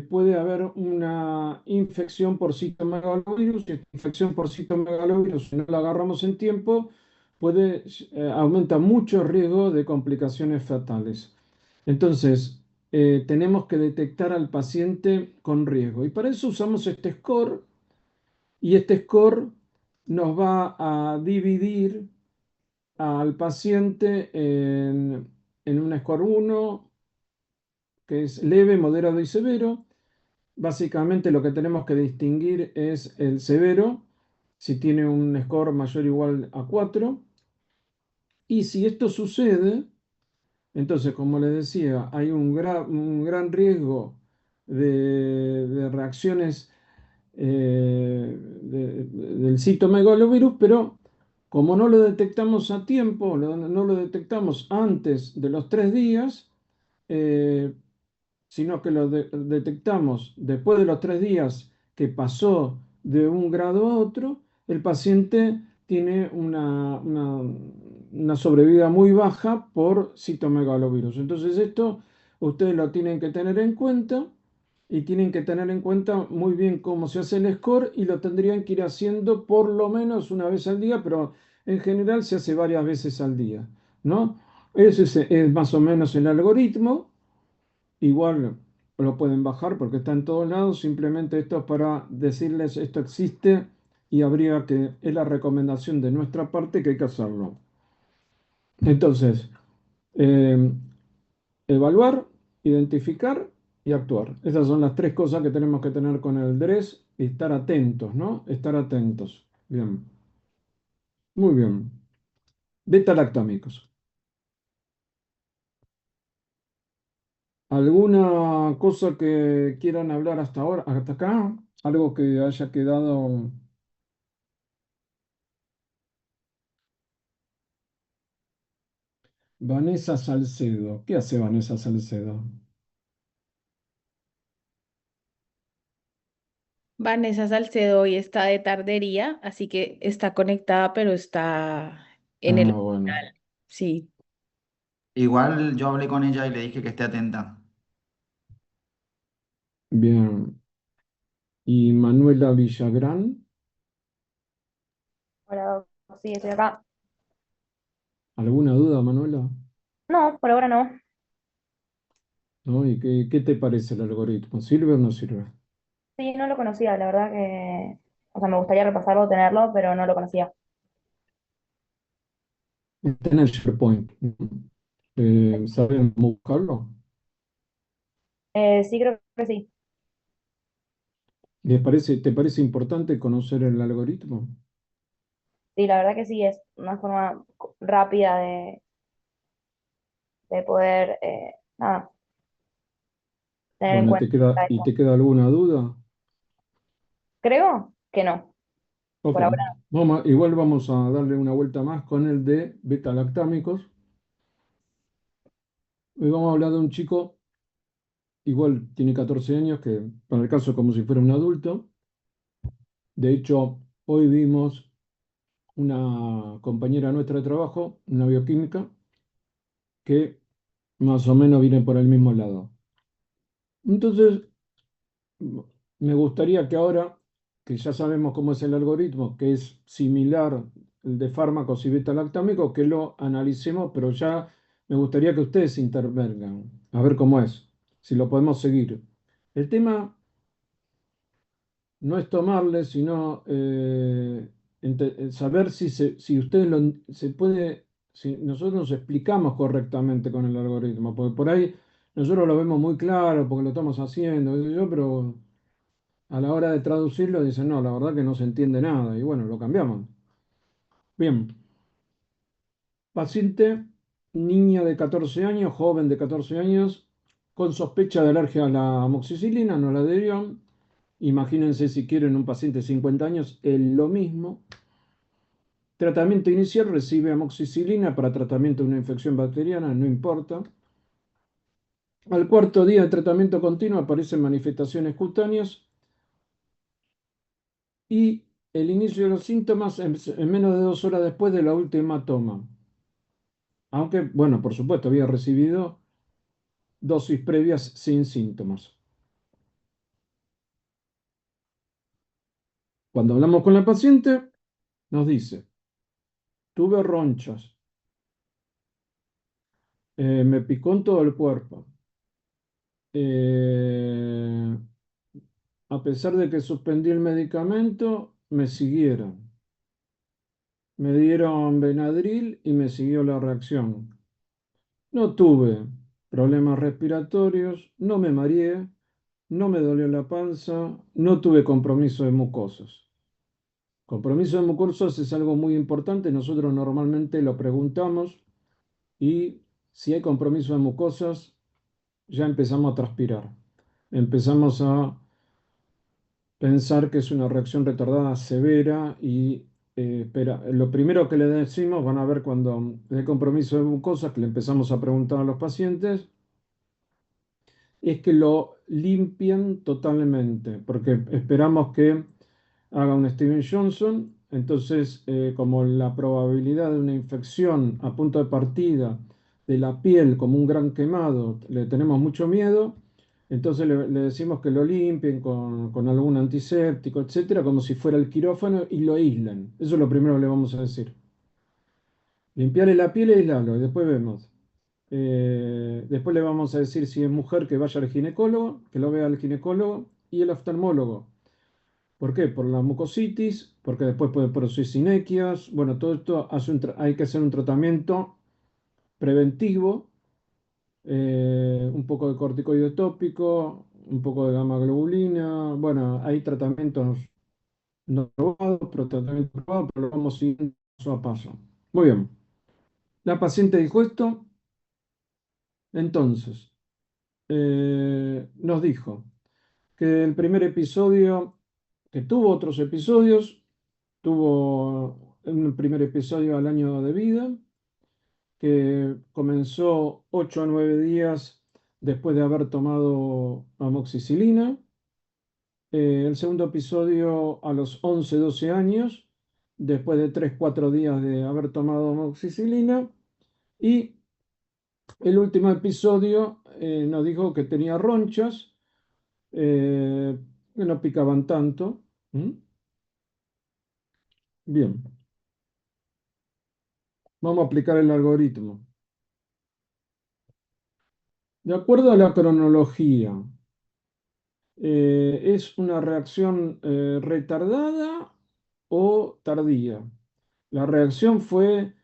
puede haber una infección por citomegalovirus y esta infección por citomegalovirus, si no la agarramos en tiempo, aumenta mucho el riesgo de complicaciones fatales. Entonces, tenemos que detectar al paciente con riesgo y para eso usamos este score y este score nos va a dividir al paciente en un score 1 que es leve, moderado y severo. Básicamente lo que tenemos que distinguir es el severo, si tiene un score mayor o igual a 4. Y si esto sucede, entonces, como les decía, hay un gran riesgo de reacciones del citomegalovirus, pero como no lo detectamos a tiempo, no lo detectamos antes de los 3 días, eh, sino que lo detectamos después de los 3 días que pasó de un grado a otro, el paciente tiene una sobrevida muy baja por citomegalovirus. Entonces esto ustedes lo tienen que tener en cuenta y tienen que tener en cuenta muy bien cómo se hace el score y lo tendrían que ir haciendo por lo menos una vez al día, pero en general se hace varias veces al día, ¿no? Ese es más o menos el algoritmo. Igual lo pueden bajar porque está en todos lados. Simplemente esto es para decirles esto existe y es la recomendación de nuestra parte que hay que hacerlo. Entonces, eh, evaluar, identificar y actuar. Esas son las 3 cosas que tenemos que tener con el DRES y estar atentos, ¿no? Estar atentos. Bien, muy bien. Beta-lactámicos. ¿Alguna cosa que quieran hablar hasta ahora, hasta acá? ¿Algo que haya quedado? Vanessa Salcedo. ¿Qué hace Vanessa Salcedo? Vanessa Salcedo hoy está de tardería, así que está conectada, pero está en Ah, el bueno. hospital. Sí. Igual yo hablé con ella y le dije que esté atenta. Bien. ¿Y Manuela Villagrán? Hola, sí, estoy acá. ¿Alguna duda, Manuela? No, por ahora no. ¿No? ¿Y qué te parece el algoritmo? ¿Sirve o no sirve? Sí, no lo conocía, la verdad que, o sea, me gustaría repasarlo, tenerlo, pero no lo conocía. Está en el SharePoint. ¿Saben cómo buscarlo? Sí, creo que sí. ¿Te parece importante conocer el algoritmo? Sí, la verdad que sí, es una forma rápida de poder, nada, tener en Bueno, cuenta ¿y esto. te queda alguna duda? Creo que no, Ok. por ahora. Igual vamos a darle una vuelta más con el de beta-lactámicos. Hoy vamos a hablar de un chico igual tiene 14 años, que para el caso es como si fuera un adulto. De hecho, hoy vimos una compañera nuestra de trabajo, una bioquímica, que más o menos viene por el mismo lado. Entonces, me gustaría que ahora, que ya sabemos cómo es el algoritmo, que es similar el de fármacos y beta-lactámicos, que lo analicemos, pero ya me gustaría que ustedes intervengan, a ver cómo es, si lo podemos seguir. El tema no es tomarle, sino saber si ustedes se puede, si nosotros nos explicamos correctamente con el algoritmo, porque por ahí nosotros lo vemos muy claro, porque lo estamos haciendo, qué sé yo, pero a la hora de traducirlo dicen, no, la verdad que no se entiende nada, y bueno, lo cambiamos. Bien, paciente, niña de 14 años, joven de 14 años, con sospecha de alergia a la amoxicilina, no la adherión. Imagínense si quieren un paciente de 50 años, es lo mismo. Tratamiento inicial, recibe amoxicilina para tratamiento de una infección bacteriana, no importa. Al cuarto día de tratamiento continuo aparecen manifestaciones cutáneas y el inicio de los síntomas en menos de 2 horas después de la última toma. Aunque, bueno, por supuesto, había recibido dosis previas sin síntomas. Cuando hablamos con la paciente, nos dice, tuve ronchas, me picó en todo el cuerpo. Eh, a pesar de que suspendí el medicamento, me siguieron. Me dieron Benadryl y me siguió la reacción. No tuve problemas respiratorios, no me mareé, no me dolió la panza, no tuve compromiso de mucosas. Compromiso de mucosas es algo muy importante, nosotros normalmente lo preguntamos y si hay compromiso de mucosas, ya empezamos a transpirar. Empezamos a pensar que es una reacción retardada severa y espera, lo primero que le decimos, van a ver cuando hay compromiso de mucosas, que le empezamos a preguntar a los pacientes, es que lo limpien totalmente, porque esperamos que haga un Steven Johnson, entonces como la probabilidad de una infección a punto de partida de la piel como un gran quemado, le tenemos mucho miedo, entonces le decimos que lo limpien con algún antiséptico, etcétera, como si fuera el quirófano y lo aíslen. Eso es lo primero que le vamos a decir. Limpiarle la piel y aislarlo, y después vemos. Después le vamos a decir si es mujer que vaya al ginecólogo, que lo vea al ginecólogo y el oftalmólogo. ¿Por qué? Por la mucositis, porque después puede producir sinequias. Bueno, todo esto hay que hacer un tratamiento preventivo, un poco de corticoide tópico, un poco de gamma globulina. Bueno, hay tratamientos no probados, pero tratamientos probados, pero lo vamos siguiendo paso a paso. Muy bien. La paciente dijo esto, entonces nos dijo que el primer episodio, que tuvo otros episodios, tuvo un primer episodio al año de vida, que comenzó 8 a 9 días después de haber tomado amoxicilina. El segundo episodio a los 11 12 años, después de 3 4 días de haber tomado amoxicilina. Y el último episodio nos dijo que tenía ronchas, que no picaban tanto. ¿Mm? Bien, vamos a aplicar el algoritmo. De acuerdo a la cronología, ¿es una reacción retardada o tardía? La reacción fue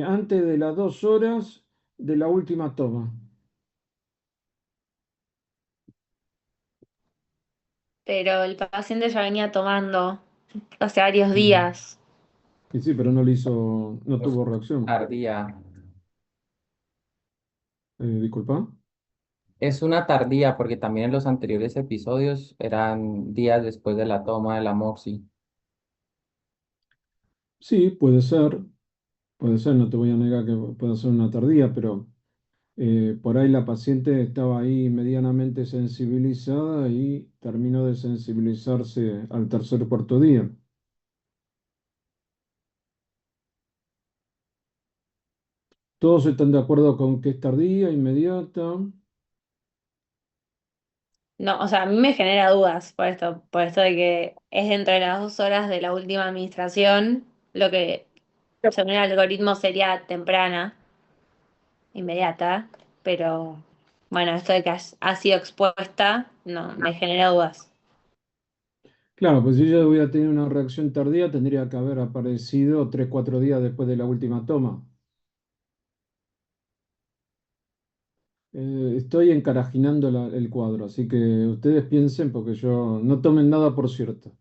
antes de las 2 horas de la última toma. Pero el paciente ya venía tomando hace varios Mm. días. Y sí, pero no Pues, tuvo reacción. tardía. Disculpa. Es una tardía porque también en los anteriores episodios eran días después de la toma de la Moxi. Sí, puede ser, no te voy a negar que puede ser una tardía, pero Por ahí la paciente estaba ahí medianamente sensibilizada y terminó de sensibilizarse al tercer o cuarto día. ¿Todos están de acuerdo con que es tardía, inmediata? No, o sea, a mí me genera dudas por esto de que es dentro de las 2 horas de la última administración, lo que según el algoritmo sería temprana, inmediata, pero bueno, esto de que ha sido expuesta, no, me genera dudas. Claro, pues si ella hubiera tenido una reacción tardía, tendría que haber aparecido 3, 4 días después de la última toma. Estoy encarajinando el cuadro, así que ustedes piensen porque yo no tomen nada por cierto.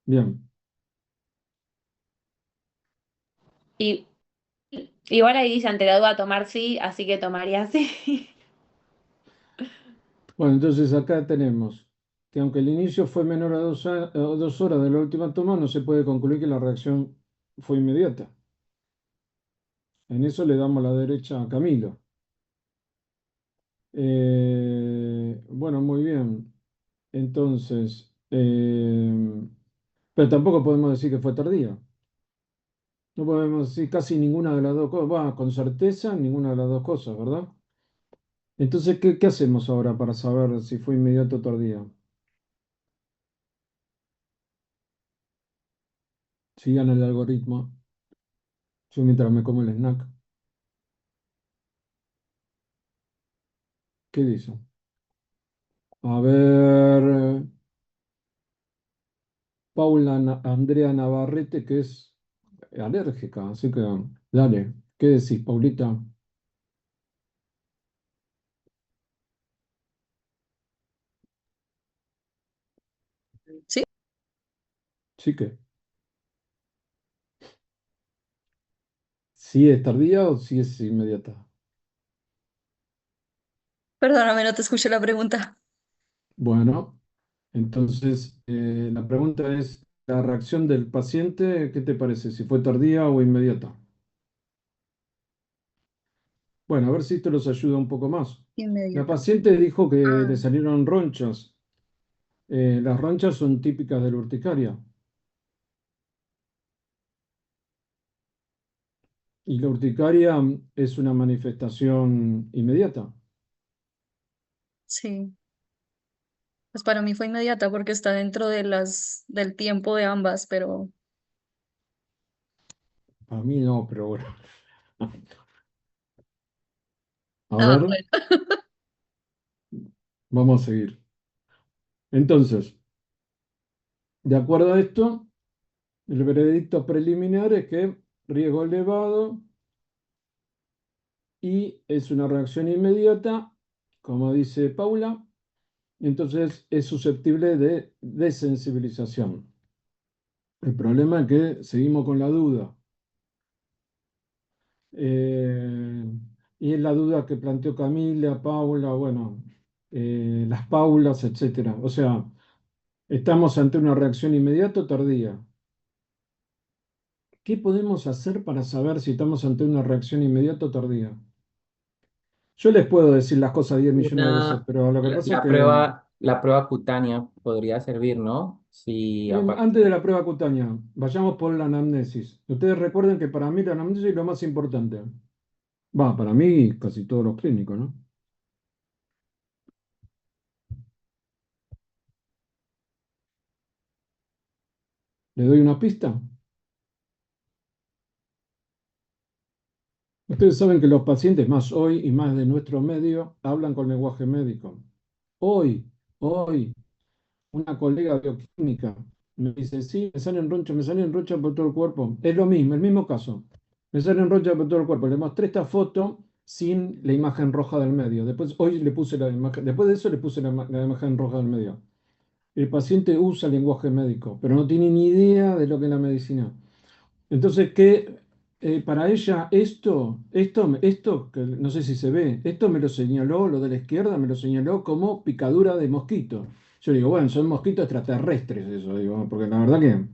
Bien. Y igual ahí dice ante la duda tomar sí, así que tomaría sí. Bueno, entonces acá tenemos que aunque el inicio fue menor a 2 horas de la última toma, no se puede concluir que la reacción fue inmediata. En eso le damos la derecha a Camilo. Bueno, muy bien. Entonces, pero tampoco podemos decir que fue tardía. No podemos decir casi ninguna de las dos cosas. Va, con certeza ninguna de las dos cosas, ¿verdad? Entonces, ¿qué hacemos ahora para saber si fue inmediato o tardía? Sigan el algoritmo. Yo mientras me como el snack. ¿Qué dice? A ver, Andrea Navarrete, que es alérgica, así que dale, ¿qué decís, Paulita? ¿Sí? Sí que. ¿Sí es tardía o sí es inmediata? Perdóname, no te escuché la pregunta. Bueno, entonces la pregunta es, ¿la reacción del paciente, qué te parece? ¿Si fue tardía o inmediata? Bueno, a ver si esto los ayuda un poco más. La Inmediata. paciente dijo que le Ah, salieron ronchas. Las ronchas son típicas de la urticaria. Y la urticaria es una manifestación inmediata. sí. Pues para mí fue inmediata porque está dentro de del tiempo de ambas, pero Para mí no, pero bueno. A ah, ver, bueno. vamos a seguir. Entonces, de acuerdo a esto, el veredicto preliminar es que riesgo elevado y es una reacción inmediata, como dice Paula, entonces es susceptible de desensibilización. El problema es que seguimos con la duda. Eh, y es la duda que planteó Camila, Paula, bueno, las Paulas, etcétera. O sea, estamos ante una reacción inmediata o tardía. ¿Qué podemos hacer para saber si estamos ante una reacción inmediata o tardía? Yo les puedo decir las cosas 10 millones de veces, pero lo que pasa es que La prueba cutánea podría servir, ¿no? Si aparte. antes de la prueba cutánea, vayamos por la anamnesis. Ustedes recuerden que para mí la anamnesis es lo más importante. Va, para mí casi todos los clínicos, ¿no? ¿Le doy una pista? Ustedes saben que los pacientes, más hoy y más de nuestro medio, hablan con lenguaje médico. Hoy, una colega bioquímica me dice, sí, me salen ronchas por todo el cuerpo. Es lo mismo, el mismo caso. Me salen ronchas por todo el cuerpo. Le mostré esta foto sin la imagen roja del medio. Después, hoy le puse la imagen, después de eso le puse la imagen roja del medio. El paciente usa lenguaje médico, pero no tiene ni idea de lo que es la medicina. Entonces, para ella esto, que no sé si se ve, esto me lo señaló, lo de la izquierda me lo señaló como picadura de mosquito. Yo digo, bueno, son mosquitos extraterrestres eso, digo, porque la verdad que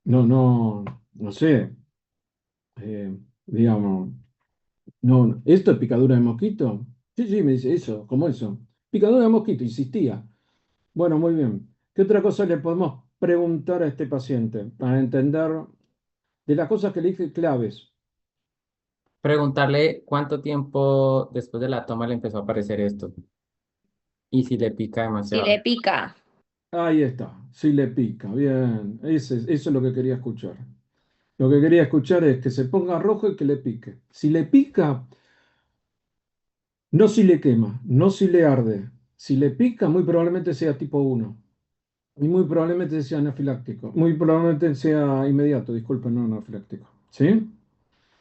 no sé. digamos, no, ¿esto es picadura de mosquito? Sí, sí, me dice eso, ¿cómo eso? Picadura de mosquito, insistía. Bueno, muy bien. ¿Qué otra cosa le podemos preguntar a este paciente para entender de las cosas que le dije claves? Preguntarle cuánto tiempo después de la toma le empezó a aparecer esto y si le pica Si le demasiado. pica. Ahí está, si le pica, bien, eso es lo que quería escuchar. Lo que quería escuchar es que se ponga rojo y que le pique. Si le pica, no si le quema, no si le arde. Si le pica, muy probablemente sea tipo 1 y muy probablemente sea anafiláctico. Muy probablemente sea inmediato, disculpen, no anafiláctico. ¿Sí?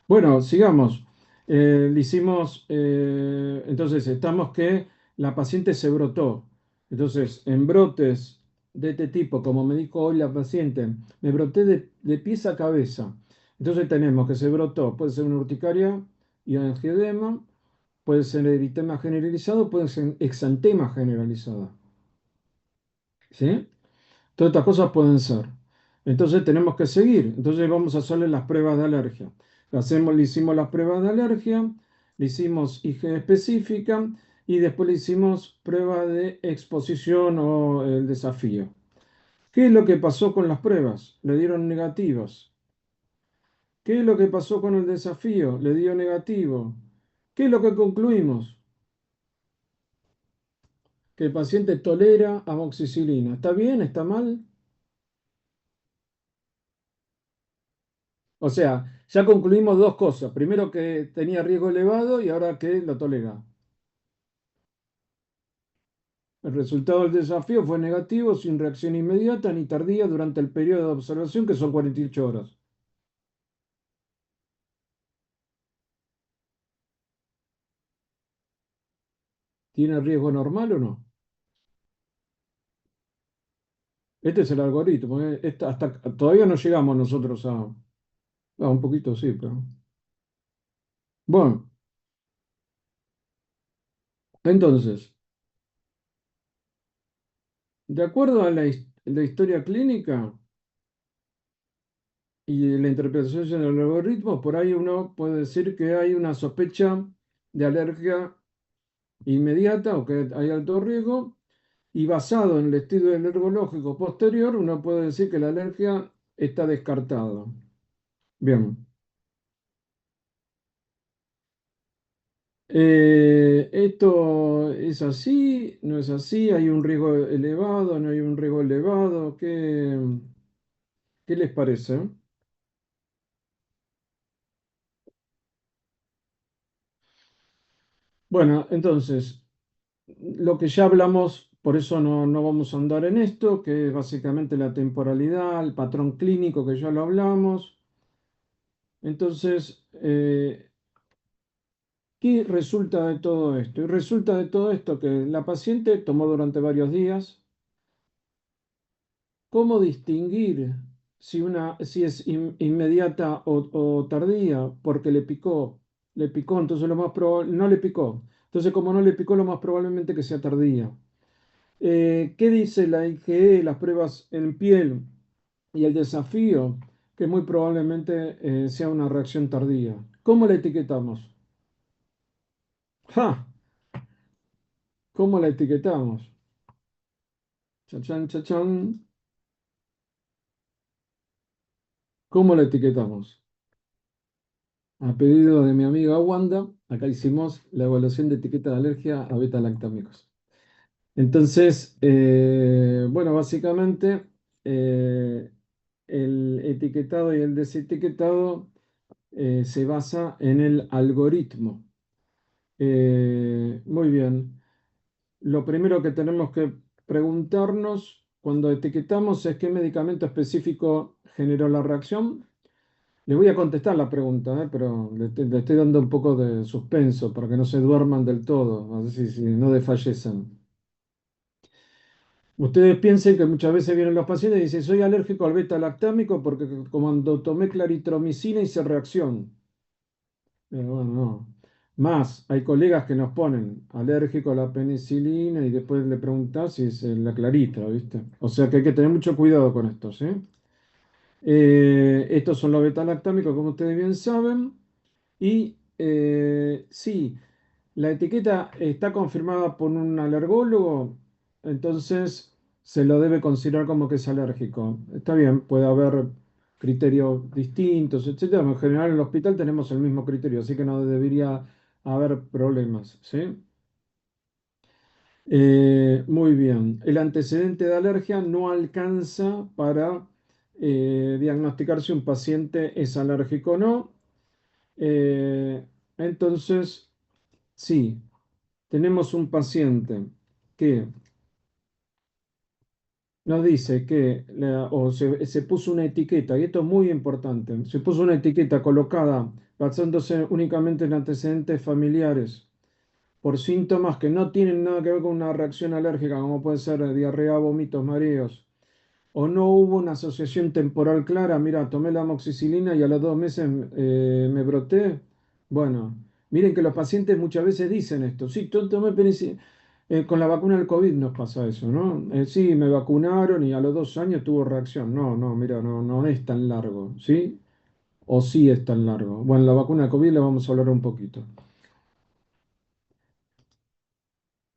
Bueno, sigamos. Le hicimos, entonces, estamos que la paciente se brotó. Entonces, en brotes de este tipo, como me dijo hoy la paciente, me broté de pies a cabeza. Entonces tenemos que se brotó, puede ser una urticaria y angioedema, puede ser eritema generalizado, puede ser exantema generalizada. ¿Sí? Todas estas cosas pueden ser. Entonces tenemos que seguir. Entonces vamos a hacerle las pruebas de alergia. Le hicimos las pruebas de alergia, le hicimos IG específica y después le hicimos prueba de exposición o el desafío. ¿Qué es lo que pasó con las pruebas? Le dieron negativas. ¿Qué es lo que pasó con el desafío? Le dio negativo. ¿Qué es lo que concluimos? Que el paciente tolera amoxicilina. ¿Está bien? ¿Está mal? O sea, ya concluimos dos cosas. Primero que tenía riesgo elevado y ahora que lo tolera. El resultado del desafío fue negativo, sin reacción inmediata ni tardía durante el periodo de observación, que son 48 horas. ¿Tiene riesgo normal o no? Este es el algoritmo. Todavía no llegamos nosotros un poquito sí, pero. Bueno, entonces, de acuerdo a la historia clínica y la interpretación del algoritmo, por ahí uno puede decir que hay una sospecha de alergia inmediata o que hay alto riesgo, y basado en el estudio alergológico posterior, uno puede decir que la alergia está descartada. Bien. ¿Esto es así? ¿No es así? ¿Hay un riesgo elevado? ¿No hay un riesgo elevado? ¿Qué les parece? Bueno, entonces, lo que ya hablamos, por eso no vamos a andar en esto, que es básicamente la temporalidad, el patrón clínico, que ya lo hablamos. Entonces, ¿qué resulta de todo esto? Y resulta de todo esto que la paciente tomó durante varios días. ¿Cómo distinguir si es inmediata o tardía? Porque le picó, entonces lo más probable, no le picó. Entonces, como no le picó, lo más probablemente que sea tardía. ¿Qué dice la IgE, las pruebas en piel y el desafío? Que muy probablemente sea una reacción tardía. ¿Cómo la etiquetamos? ¡Ja! ¿Cómo la etiquetamos? Chachán, chachán. ¿Cómo la etiquetamos? A pedido de mi amiga Wanda, acá hicimos la evaluación de etiqueta de alergia a beta-lactámicos. Entonces, bueno, básicamente el etiquetado y el desetiquetado se basa en el algoritmo. Muy bien. Lo primero que tenemos que preguntarnos cuando etiquetamos es qué medicamento específico generó la reacción. Le voy a contestar la pregunta, pero le estoy dando un poco de suspenso para que no se duerman del todo, así si no desfallecen. Ustedes piensen que muchas veces vienen los pacientes y dicen, soy alérgico al beta-lactámico porque cuando tomé claritromicina hice reacción. Bueno, no. Más, hay colegas que nos ponen alérgico a la penicilina y después le preguntas si es la claritra, ¿viste? O sea que hay que tener mucho cuidado con esto, ¿sí? Estos son los beta-lactámicos, como ustedes bien saben. Y sí, la etiqueta está confirmada por un alergólogo, entonces se lo debe considerar como que es alérgico. Está bien, puede haber criterios distintos, etcétera, pero en general en el hospital tenemos el mismo criterio, así que no debería haber problemas, ¿sí? Muy bien. El antecedente de alergia no alcanza para diagnosticar si un paciente es alérgico o no. Eh, entonces, sí, tenemos un paciente que nos dice que se puso una etiqueta, y esto es muy importante, se puso una etiqueta colocada basándose únicamente en antecedentes familiares por síntomas que no tienen nada que ver con una reacción alérgica, como puede ser diarrea, vómitos, mareos, o no hubo una asociación temporal clara. Mira, tomé la amoxicilina y a los 2 meses me broté. Bueno, miren que los pacientes muchas veces dicen esto. Sí, tomé penicilina. Con la vacuna del COVID nos pasa eso, ¿no? Sí, me vacunaron y a los 2 años tuvo reacción. No, no, mira, no, no es tan largo, ¿sí? O sí es tan largo. Bueno, la vacuna del COVID la vamos a hablar un poquito.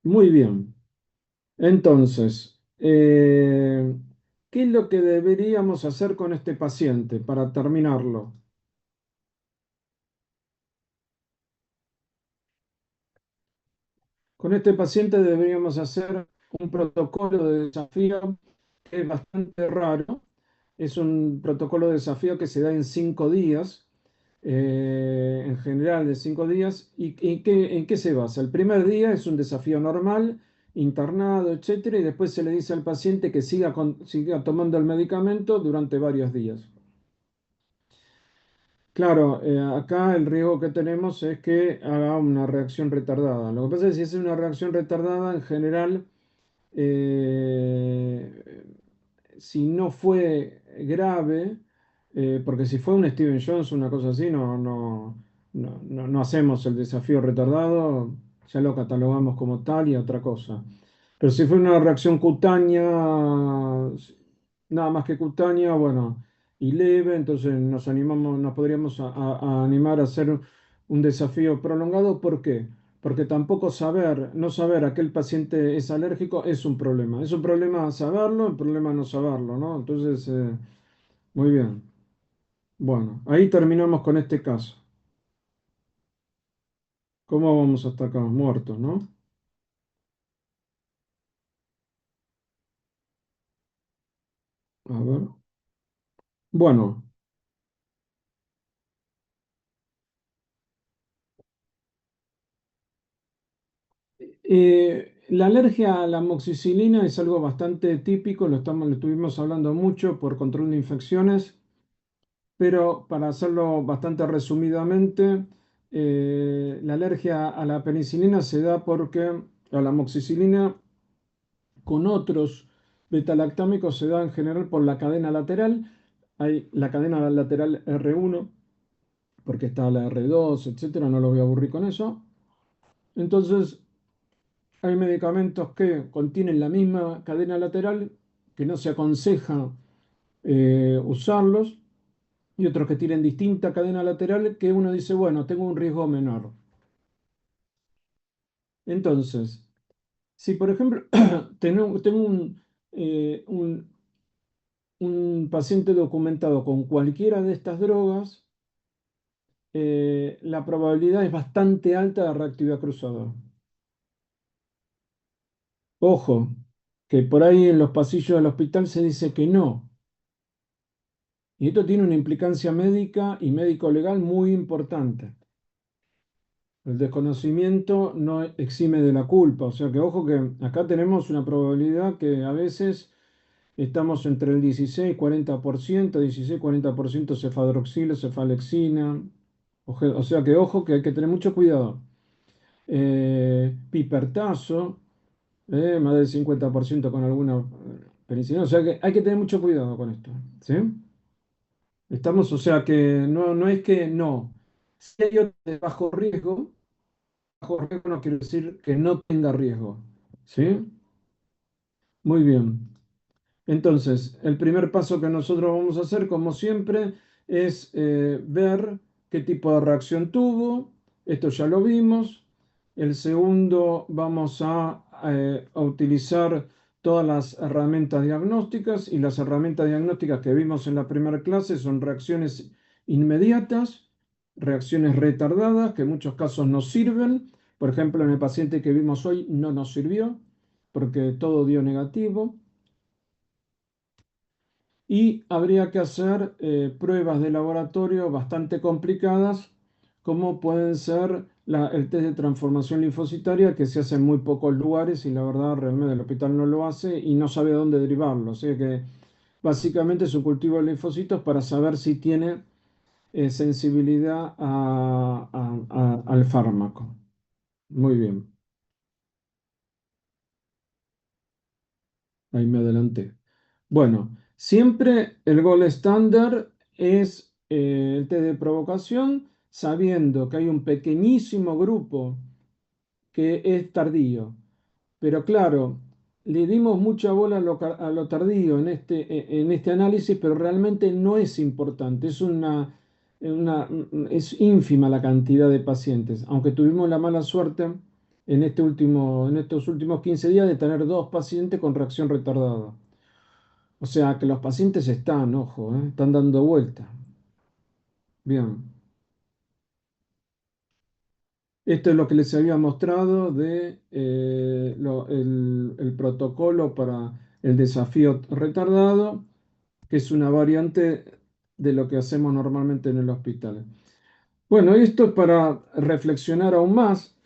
Muy bien. Entonces, ¿qué es lo que deberíamos hacer con este paciente para terminarlo? Con este paciente deberíamos hacer un protocolo de desafío que es bastante raro. Es un protocolo de desafío que se da en 5 días, en general de 5 días. ¿En qué se basa? El primer día es un desafío normal, internado, etcétera, y después se le dice al paciente que siga tomando el medicamento durante varios días. Claro, acá el riesgo que tenemos es que haga una reacción retardada. Lo que pasa es que si es una reacción retardada, en general, eh, si no fue grave, porque si fue un Steven Jones, una cosa así, no hacemos el desafío retardado, ya lo catalogamos como tal y otra cosa. Pero si fue una reacción cutánea, nada más que cutánea, bueno, y leve, entonces nos podríamos a animar a hacer un desafío prolongado. ¿Por qué? Porque tampoco no saber a qué el paciente es alérgico es un problema. Es un problema saberlo, un problema no saberlo, ¿no? Entonces, muy bien. Bueno, ahí terminamos con este caso. ¿Cómo vamos hasta acá? Muertos, ¿no? A ver. Bueno, la alergia a la amoxicilina es algo bastante típico, lo estuvimos hablando mucho por control de infecciones. Pero para hacerlo bastante resumidamente, la alergia a la penicilina se da porque a la amoxicilina con otros betalactámicos se da en general por la cadena lateral. Hay la cadena lateral R1, porque está la R2, etcétera, no lo voy a aburrir con eso. Entonces, hay medicamentos que contienen la misma cadena lateral, que no se aconseja usarlos, y otros que tienen distinta cadena lateral, que uno dice, bueno, tengo un riesgo menor. Entonces, si por ejemplo tengo un paciente documentado con cualquiera de estas drogas, la probabilidad es bastante alta de reactividad cruzada. Ojo, que por ahí en los pasillos del hospital se dice que no. Y esto tiene una implicancia médica y médico-legal muy importante. El desconocimiento no exime de la culpa, o sea que ojo que acá tenemos una probabilidad que a veces estamos entre el 16-40%, 16-40% cefadroxila, cefalexina, o sea que ojo que hay que tener mucho cuidado. Pipertazo, más del 50% con alguna penicilina, o sea que hay que tener mucho cuidado con esto, ¿sí? Estamos, o sea que no es que no. Si hay otro de bajo riesgo no quiere decir que no tenga riesgo. ¿Sí? Muy bien. Entonces, el primer paso que nosotros vamos a hacer, como siempre, es ver qué tipo de reacción tuvo. Esto ya lo vimos. El segundo, vamos a utilizar todas las herramientas diagnósticas, y las herramientas diagnósticas que vimos en la primera clase son reacciones inmediatas, reacciones retardadas, que en muchos casos nos sirven. Por ejemplo, en el paciente que vimos hoy no nos sirvió porque todo dio negativo. Y habría que hacer pruebas de laboratorio bastante complicadas, como pueden ser el test de transformación linfocitaria, que se hace en muy pocos lugares y la verdad realmente el hospital no lo hace y no sabe a dónde derivarlo. O sea que básicamente es un cultivo de linfocitos para saber si tiene sensibilidad al fármaco. Muy bien, ahí me adelanté. Bueno, siempre el gol estándar es el test de provocación, sabiendo que hay un pequeñísimo grupo que es tardío. Pero claro, le dimos mucha bola a lo tardío en este análisis, pero realmente no es importante. Es ínfima la cantidad de pacientes, aunque tuvimos la mala suerte en estos últimos 15 días de tener dos pacientes con reacción retardada. O sea que los pacientes están, ojo, están dando vuelta. Bien, esto es lo que les había mostrado de el protocolo para el desafío retardado, que es una variante de lo que hacemos normalmente en el hospital. Bueno, esto es para reflexionar aún más.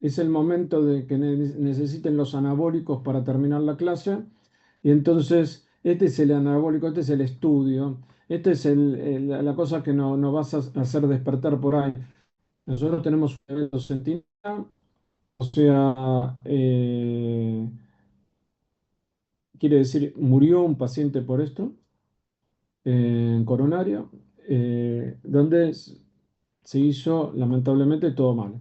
Es el momento de que necesiten los anabólicos para terminar la clase. Y entonces, este es el anabólico, este es el estudio, esta es la cosa que nos vas a hacer despertar por ahí. Nosotros tenemos un evento centinela, o sea, quiere decir, murió un paciente por esto, en coronaria, donde se hizo lamentablemente todo mal.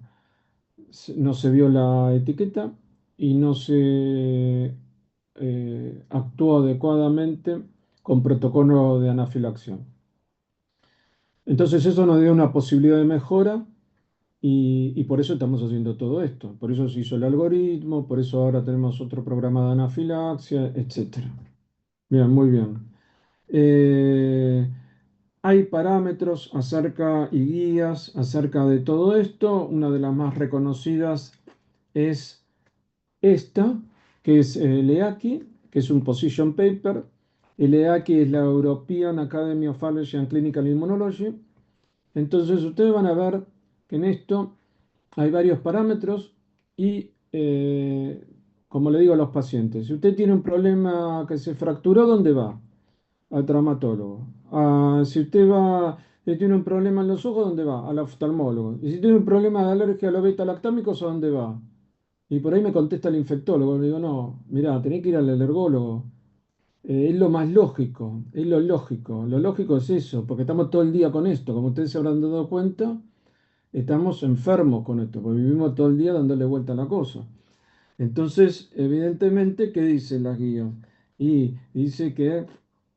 No se vio la etiqueta y no se actuó adecuadamente con protocolo de anafilaxia. Entonces eso nos dio una posibilidad de mejora y por eso estamos haciendo todo esto. Por eso se hizo el algoritmo, por eso ahora tenemos otro programa de anafilaxia, etcétera. Bien, muy bien. Eh, Hay parámetros acerca y guías acerca de todo esto. Una de las más reconocidas es esta, que es el EACI, que es un position paper. El EACI es la European Academy of Allergy and Clinical Immunology. Entonces ustedes van a ver que en esto hay varios parámetros y, como le digo a los pacientes, si usted tiene un problema que se fracturó, ¿dónde va? Al traumatólogo. Si usted tiene un problema en los ojos, ¿dónde va? Al oftalmólogo. Y si tiene un problema de alergia a los beta-lactámicos, ¿a dónde va? Y por ahí me contesta el infectólogo. Le digo, no, mirá, tenés que ir al alergólogo. Es lo más lógico, es lo lógico. Lo lógico es eso, porque estamos todo el día con esto. Como ustedes se habrán dado cuenta, estamos enfermos con esto, porque vivimos todo el día dándole vuelta a la cosa. Entonces, evidentemente, ¿qué dice la guía? Y dice que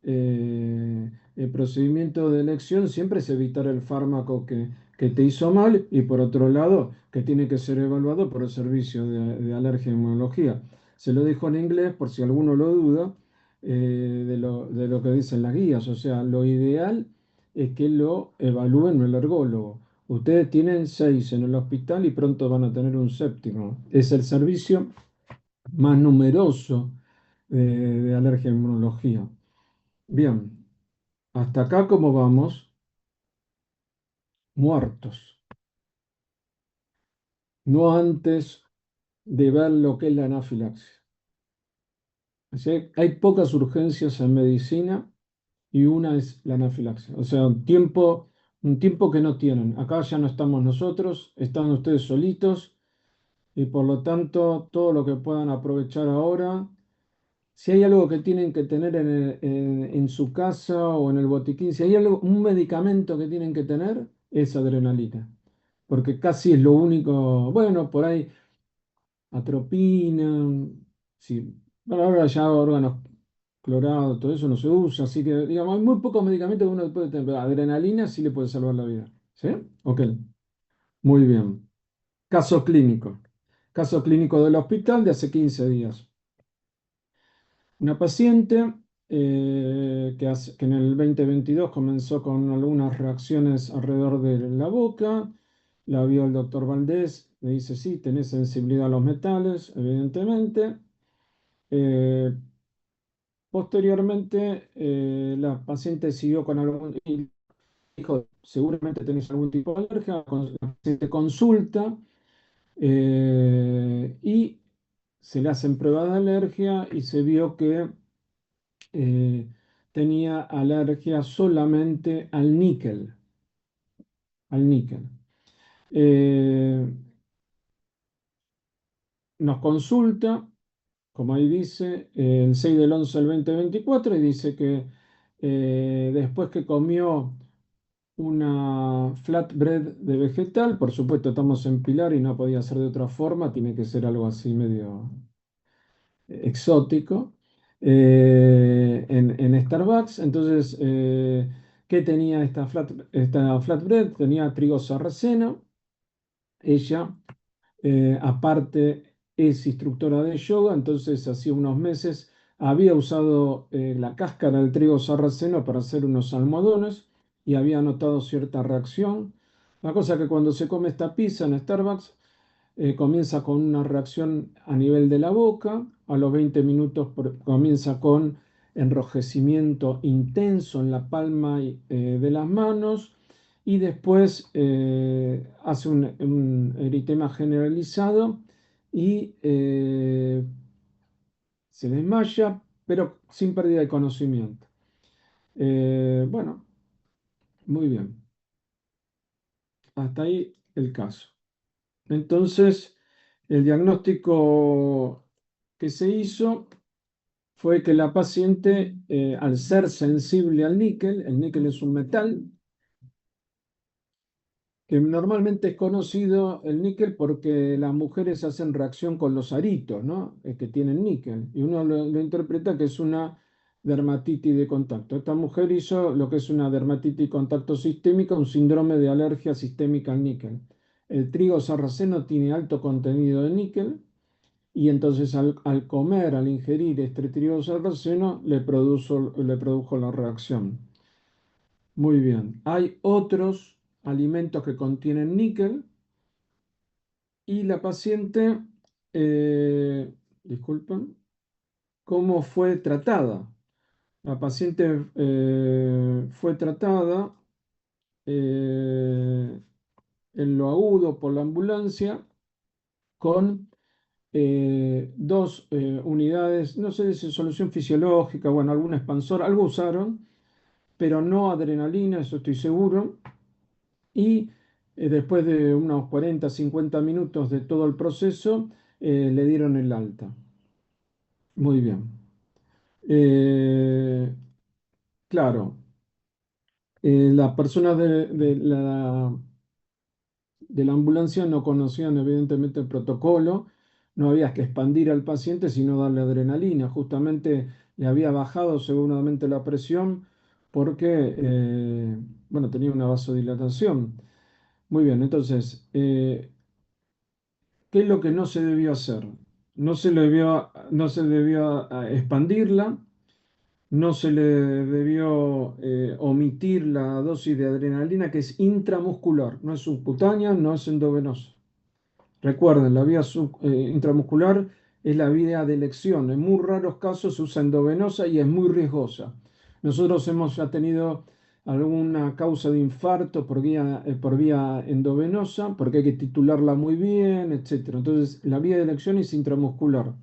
el procedimiento de elección siempre es evitar el fármaco que te hizo mal y por otro lado, que tiene que ser evaluado por el servicio de alergia e inmunología. Se lo dijo en inglés por si alguno lo duda de lo que dicen las guías. O sea, lo ideal es que lo evalúen el alergólogo. Ustedes tienen 6 en el hospital y pronto van a tener un séptimo. Es el servicio más numeroso de alergia e inmunología. Bien, hasta acá cómo vamos, muertos. No antes de ver lo que es la anafilaxis. Así que hay pocas urgencias en medicina y una es la anafilaxia. O sea, un tiempo que no tienen. Acá ya no estamos nosotros, están ustedes solitos y por lo tanto todo lo que puedan aprovechar ahora. Si hay algo que tienen que tener en su casa o en el botiquín, si hay un medicamento que tienen que tener, es adrenalina. Porque casi es lo único, bueno, por ahí atropina, sí. Bueno, ahora ya órganos clorado, todo eso no se usa, así que, digamos, hay muy pocos medicamentos que uno puede tener, pero adrenalina sí le puede salvar la vida. ¿Sí? Ok, muy bien. Caso clínico. Caso clínico del hospital de hace 15 días. Una paciente que en el 2022 comenzó con algunas reacciones alrededor de la boca, la vio el doctor Valdés, le dice, sí, tenés sensibilidad a los metales, evidentemente. Eh, Posteriormente, la paciente siguió con algún, y dijo, seguramente tenés algún tipo de alergia, la paciente consulta y se le hacen pruebas de alergia y se vio que tenía alergia solamente al níquel, al níquel. Eh, Nos consulta, como ahí dice, el 6 del 11 del 2024 y dice que después que comió una flatbread de vegetal, por supuesto estamos en Pilar y no podía ser de otra forma, tiene que ser algo así medio exótico, en Starbucks. Entonces, ¿qué tenía esta flatbread? Tenía trigo sarraceno. Ella, aparte, es instructora de yoga, entonces hacía unos meses había usado la cáscara del trigo sarraceno para hacer unos almohadones y había notado cierta reacción. La cosa que cuando se come esta pizza en Starbucks, comienza con una reacción a nivel de la boca, a los 20 minutos comienza con enrojecimiento intenso en la palma de las manos y después hace un eritema generalizado y se desmaya, pero sin pérdida de conocimiento. Bueno, muy bien. Hasta ahí el caso. Entonces, el diagnóstico que se hizo fue que la paciente, al ser sensible al níquel, el níquel es un metal que normalmente es conocido el níquel porque las mujeres hacen reacción con los aritos, ¿no? Que tienen níquel, y uno lo interpreta que es una dermatitis de contacto. Esta mujer hizo lo que es una dermatitis de contacto sistémica, un síndrome de alergia sistémica al níquel. El trigo sarraceno tiene alto contenido de níquel y entonces al comer, al ingerir este trigo sarraceno, le produjo la reacción. Muy bien. Hay otros alimentos que contienen níquel y la paciente, disculpen, ¿cómo fue tratada? La paciente fue tratada eh, en lo agudo por la ambulancia con dos unidades, no sé si solución fisiológica, bueno, algún expansor, algo usaron, pero no adrenalina, eso estoy seguro. Y después de unos 40, 50 minutos de todo el proceso, le dieron el alta. Muy bien. Eh, claro, las personas de la ambulancia no conocían evidentemente el protocolo, no había que expandir al paciente, sino darle adrenalina. Justamente le había bajado seguramente la presión porque, bueno, tenía una vasodilatación. Muy bien, entonces, ¿qué es lo que no se debió hacer? No se debió expandirla, no se le debió omitir la dosis de adrenalina que es intramuscular, no es subcutánea, no es endovenosa. Recuerden, la vía intramuscular es la vía de elección. En muy raros casos se usa endovenosa y es muy riesgosa. Nosotros hemos ya tenido alguna causa de infarto por vía endovenosa, porque hay que titularla muy bien, etc. Entonces, la vía de elección es intramuscular.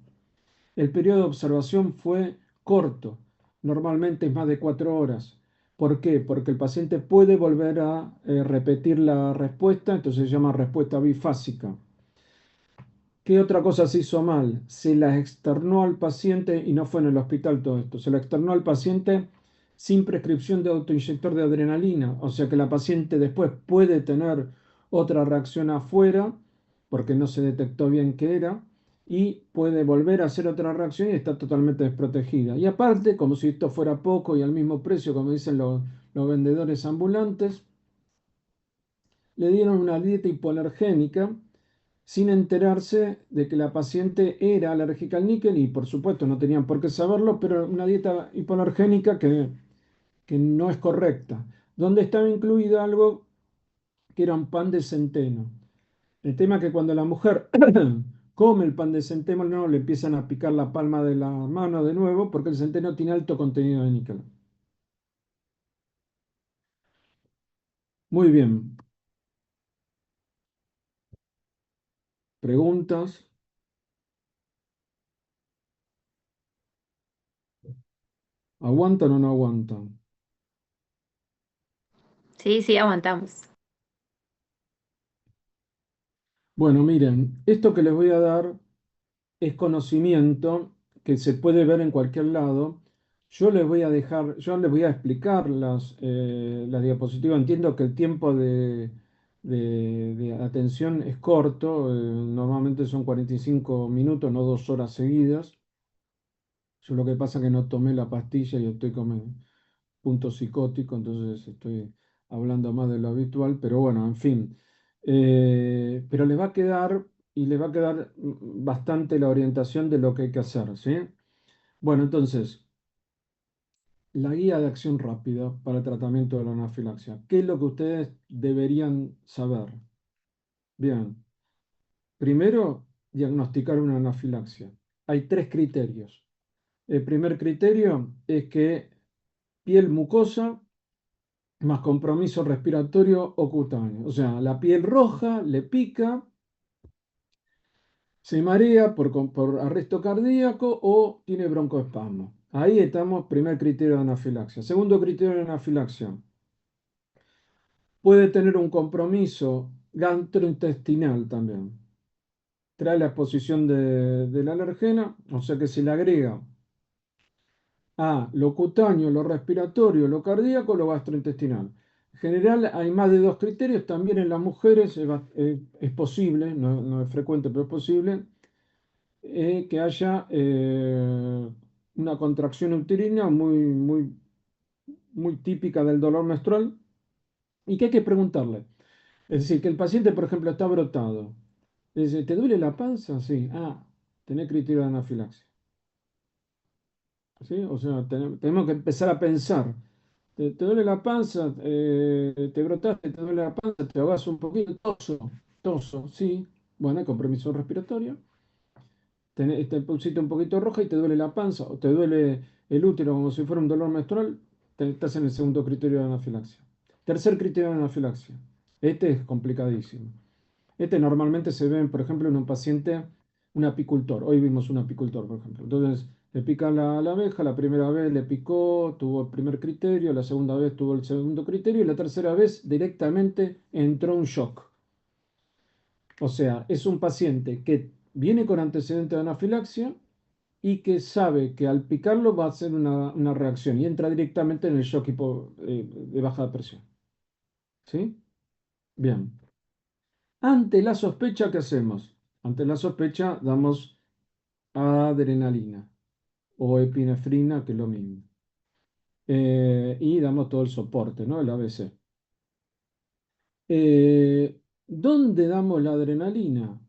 El periodo de observación fue corto, normalmente es más de 4 horas. ¿Por qué? Porque el paciente puede volver a repetir la respuesta, entonces se llama respuesta bifásica. ¿Qué otra cosa se hizo mal? Se la externó al paciente, y no fue en el hospital todo esto, se la externó al paciente sin prescripción de autoinyector de adrenalina, o sea que la paciente después puede tener otra reacción afuera porque no se detectó bien qué era, y puede volver a hacer otra reacción y está totalmente desprotegida. Y aparte, como si esto fuera poco y al mismo precio, como dicen los vendedores ambulantes, le dieron una dieta hipoalergénica sin enterarse de que la paciente era alérgica al níquel y por supuesto no tenían por qué saberlo, pero una dieta hipoalergénica que no es correcta, donde estaba incluido algo que era un pan de centeno. El tema es que cuando la mujer come el pan de centeno, no le empiezan a picar la palma de la mano de nuevo porque el centeno tiene alto contenido de níquel. Muy bien. ¿Preguntas? ¿Aguantan o no aguantan? Sí, sí, aguantamos. Bueno, miren, esto que les voy a dar es conocimiento que se puede ver en cualquier lado. Yo les voy a explicar las diapositivas. Entiendo que el tiempo de atención es corto, normalmente son 45 minutos, no 2 horas seguidas. Yo lo que pasa es que no tomé la pastilla y estoy con punto psicótico, entonces estoy hablando más de lo habitual, pero bueno, en fin. Pero les va a quedar y les va a quedar bastante la orientación de lo que hay que hacer, ¿sí? Bueno, entonces, la guía de acción rápida para el tratamiento de la anafilaxia. ¿Qué es lo que ustedes deberían saber? Bien, primero, diagnosticar una anafilaxia. Hay 3 criterios. El primer criterio es que piel mucosa más compromiso respiratorio o cutáneo. O sea, la piel roja le pica, se marea por arresto cardíaco o tiene broncoespasmo. Ahí estamos, primer criterio de anafilaxia. Segundo criterio de anafilaxia. Puede tener un compromiso gastrointestinal también. Trae la exposición del alergena, o sea que se le agrega a lo cutáneo, lo respiratorio, lo cardíaco, lo gastrointestinal. En general hay más de 2 criterios, también en las mujeres es posible, no es frecuente, pero es posible, que haya una contracción uterina muy típica del dolor menstrual y que hay que preguntarle. Es decir, que el paciente, por ejemplo, está brotado. Dice, ¿te duele la panza? Sí. Ah, tenés criterio de anafilaxia. ¿Sí? O sea, tenemos que empezar a pensar. ¿Te duele la panza? ¿Te brotaste? ¿Te duele la panza? ¿Te ahogas un poquito? Toso, sí. Bueno, hay compromiso respiratorio. Te pusiste un poquito roja y te duele la panza o te duele el útero como si fuera un dolor menstrual, estás en el segundo criterio de anafilaxia. Tercer criterio de anafilaxia. Este es complicadísimo. Este normalmente se ve, por ejemplo, en un paciente, un apicultor. Hoy vimos un apicultor, por ejemplo. Entonces, le pica la abeja, la primera vez le picó, tuvo el primer criterio, la segunda vez tuvo el segundo criterio y la tercera vez directamente entró un shock. O sea, es un paciente que viene con antecedente de anafilaxia y que sabe que al picarlo va a hacer una reacción y entra directamente en el shock de baja presión. ¿Sí? Bien. Ante la sospecha, ¿qué hacemos? Ante la sospecha damos adrenalina o epinefrina, que es lo mismo. Y damos todo el soporte, ¿no? El ABC. ¿Dónde damos la adrenalina?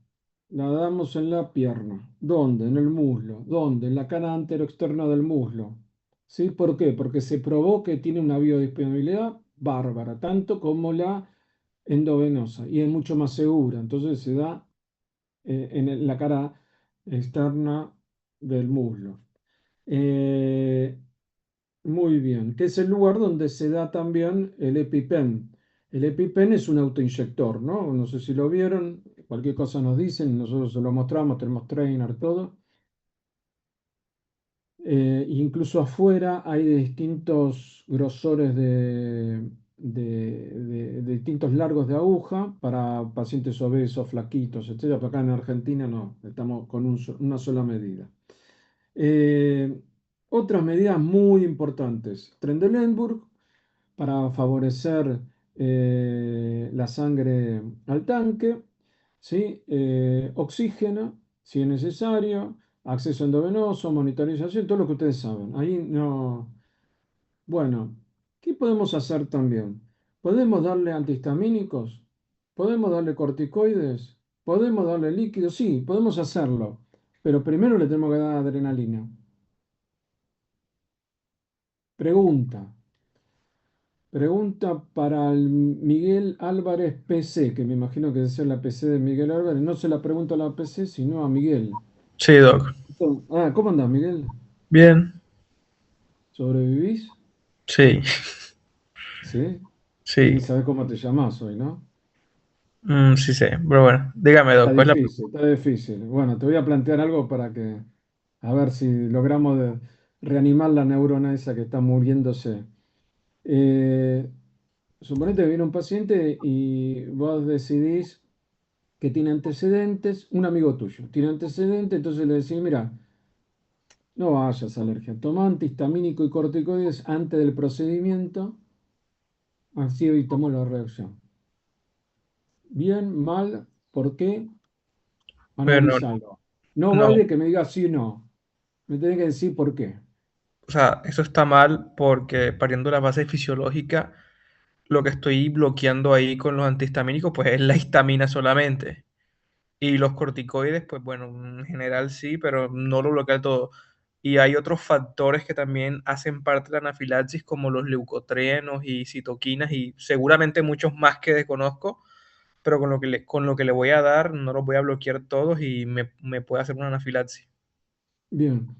La damos en la pierna. ¿Dónde? En el muslo. ¿Dónde? En la cara anteroexterna del muslo. ¿Sí? ¿Por qué? Porque se probó que tiene una biodisponibilidad bárbara, tanto como la endovenosa, y es mucho más segura. Entonces se da en la cara externa del muslo. Eh, Muy bien, que es el lugar donde se da también el EpiPen. El EpiPen es un autoinyector, ¿no? No sé si lo vieron, cualquier cosa nos dicen, nosotros se lo mostramos, tenemos trainer, todo. Incluso afuera hay de distintos grosores de distintos largos de aguja para pacientes obesos, flaquitos, etcétera. Pero acá en Argentina no, estamos con una sola medida. Eh, Otras medidas muy importantes. Trendelenburg para favorecer la sangre al tanque, ¿sí? Oxígeno si es necesario, acceso endovenoso, monitorización, todo lo que ustedes saben. Ahí no. Bueno, ¿qué podemos hacer también? ¿Podemos darle antihistamínicos? ¿Podemos darle corticoides? ¿Podemos darle líquidos? Sí, podemos hacerlo. Pero primero le tenemos que dar adrenalina. Pregunta. Pregunta para el Miguel Álvarez PC, que me imagino que debe ser la PC de Miguel Álvarez. No se la pregunto a la PC, sino a Miguel. Sí, Doc. ¿Cómo andás, Miguel? Bien. ¿Sobrevivís? Sí, ¿Sí? sí. Ni sabes cómo te llamás hoy, ¿no? Sí sé. Pero bueno, dígame, Doc, ¿cuál es la Difícil, está difícil. Bueno, te voy a plantear algo para que, a ver si logramos reanimar la neurona esa que está muriéndose. Eh, Suponete que viene un paciente y vos decidís que tiene antecedentes, un amigo tuyo, tiene antecedentes, entonces le decís, mira, no vayas alergia, toma antihistamínico y corticoides antes del procedimiento, así evitamos la reacción. Bien, mal, ¿por qué? Bueno, Analizalo. No no, vale que me digas sí o no. Me tenés que decir por qué. o sea, eso está mal porque partiendo de la base fisiológica, lo que estoy bloqueando ahí con los antihistamínicos, pues es la histamina solamente. Y los corticoides, pues bueno, en general sí, pero no lo bloquea todo. Y hay otros factores que también hacen parte de la anafilaxis, como los leucotrienos y citoquinas, y seguramente muchos más que desconozco, pero con lo que le voy a dar, no los voy a bloquear todos y me puede hacer una anafilaxis. Bien.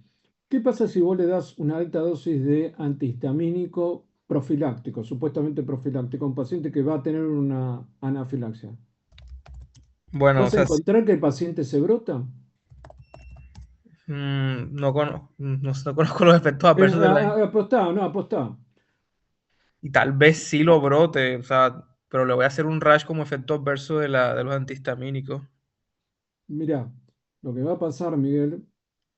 ¿Qué pasa si vos le das una alta dosis de antihistamínico profiláctico, supuestamente profiláctico, a un paciente que va a tener una anafilaxia? Bueno, o ¿Vas a sea, sí, encontrar que el paciente se brota? no conozco los efectos adversos de la... Apostá, no, apostá. Y tal vez sí lo brote, o sea, pero le voy a hacer un rash como efecto adverso de los antihistamínicos. Mirá, lo que va a pasar, Miguel,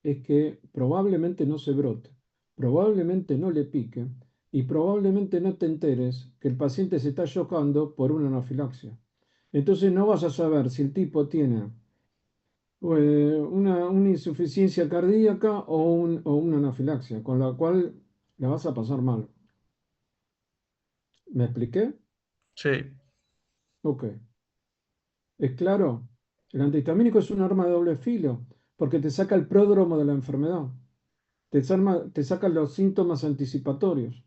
es que probablemente no se brote, probablemente no le pique y probablemente no te enteres que el paciente se está chocando por una anafilaxia. Entonces no vas a saber si el tipo tiene una insuficiencia cardíaca o una anafilaxia, con la cual la vas a pasar mal. ¿Me expliqué? Sí, Ok. ¿Es claro? El antihistamínico es un arma de doble filo porque te saca el pródromo de la enfermedad, te saca los síntomas anticipatorios.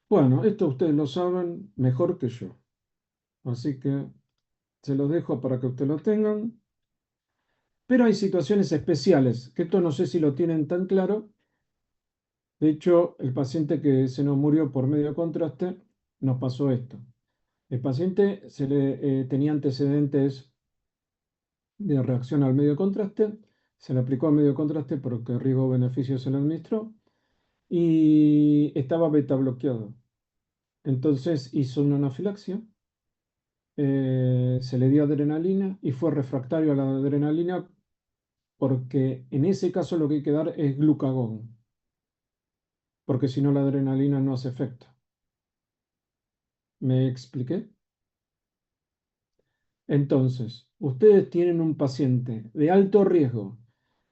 Bueno, esto ustedes lo saben mejor que yo, así que se los dejo para que ustedes lo tengan. Pero hay situaciones especiales, que esto no sé si lo tienen tan claro. De hecho, el paciente que se nos murió por medio de contraste nos pasó esto. El paciente tenía antecedentes de reacción al medio de contraste, se le aplicó al medio de contraste porque riesgo-beneficio se le administró y estaba beta bloqueado. Entonces hizo una anafilaxia, se le dio adrenalina y fue refractario a la adrenalina porque en ese caso lo que hay que dar es glucagón, porque si no la adrenalina no hace efecto. ¿Me expliqué? Entonces, ustedes tienen un paciente de alto riesgo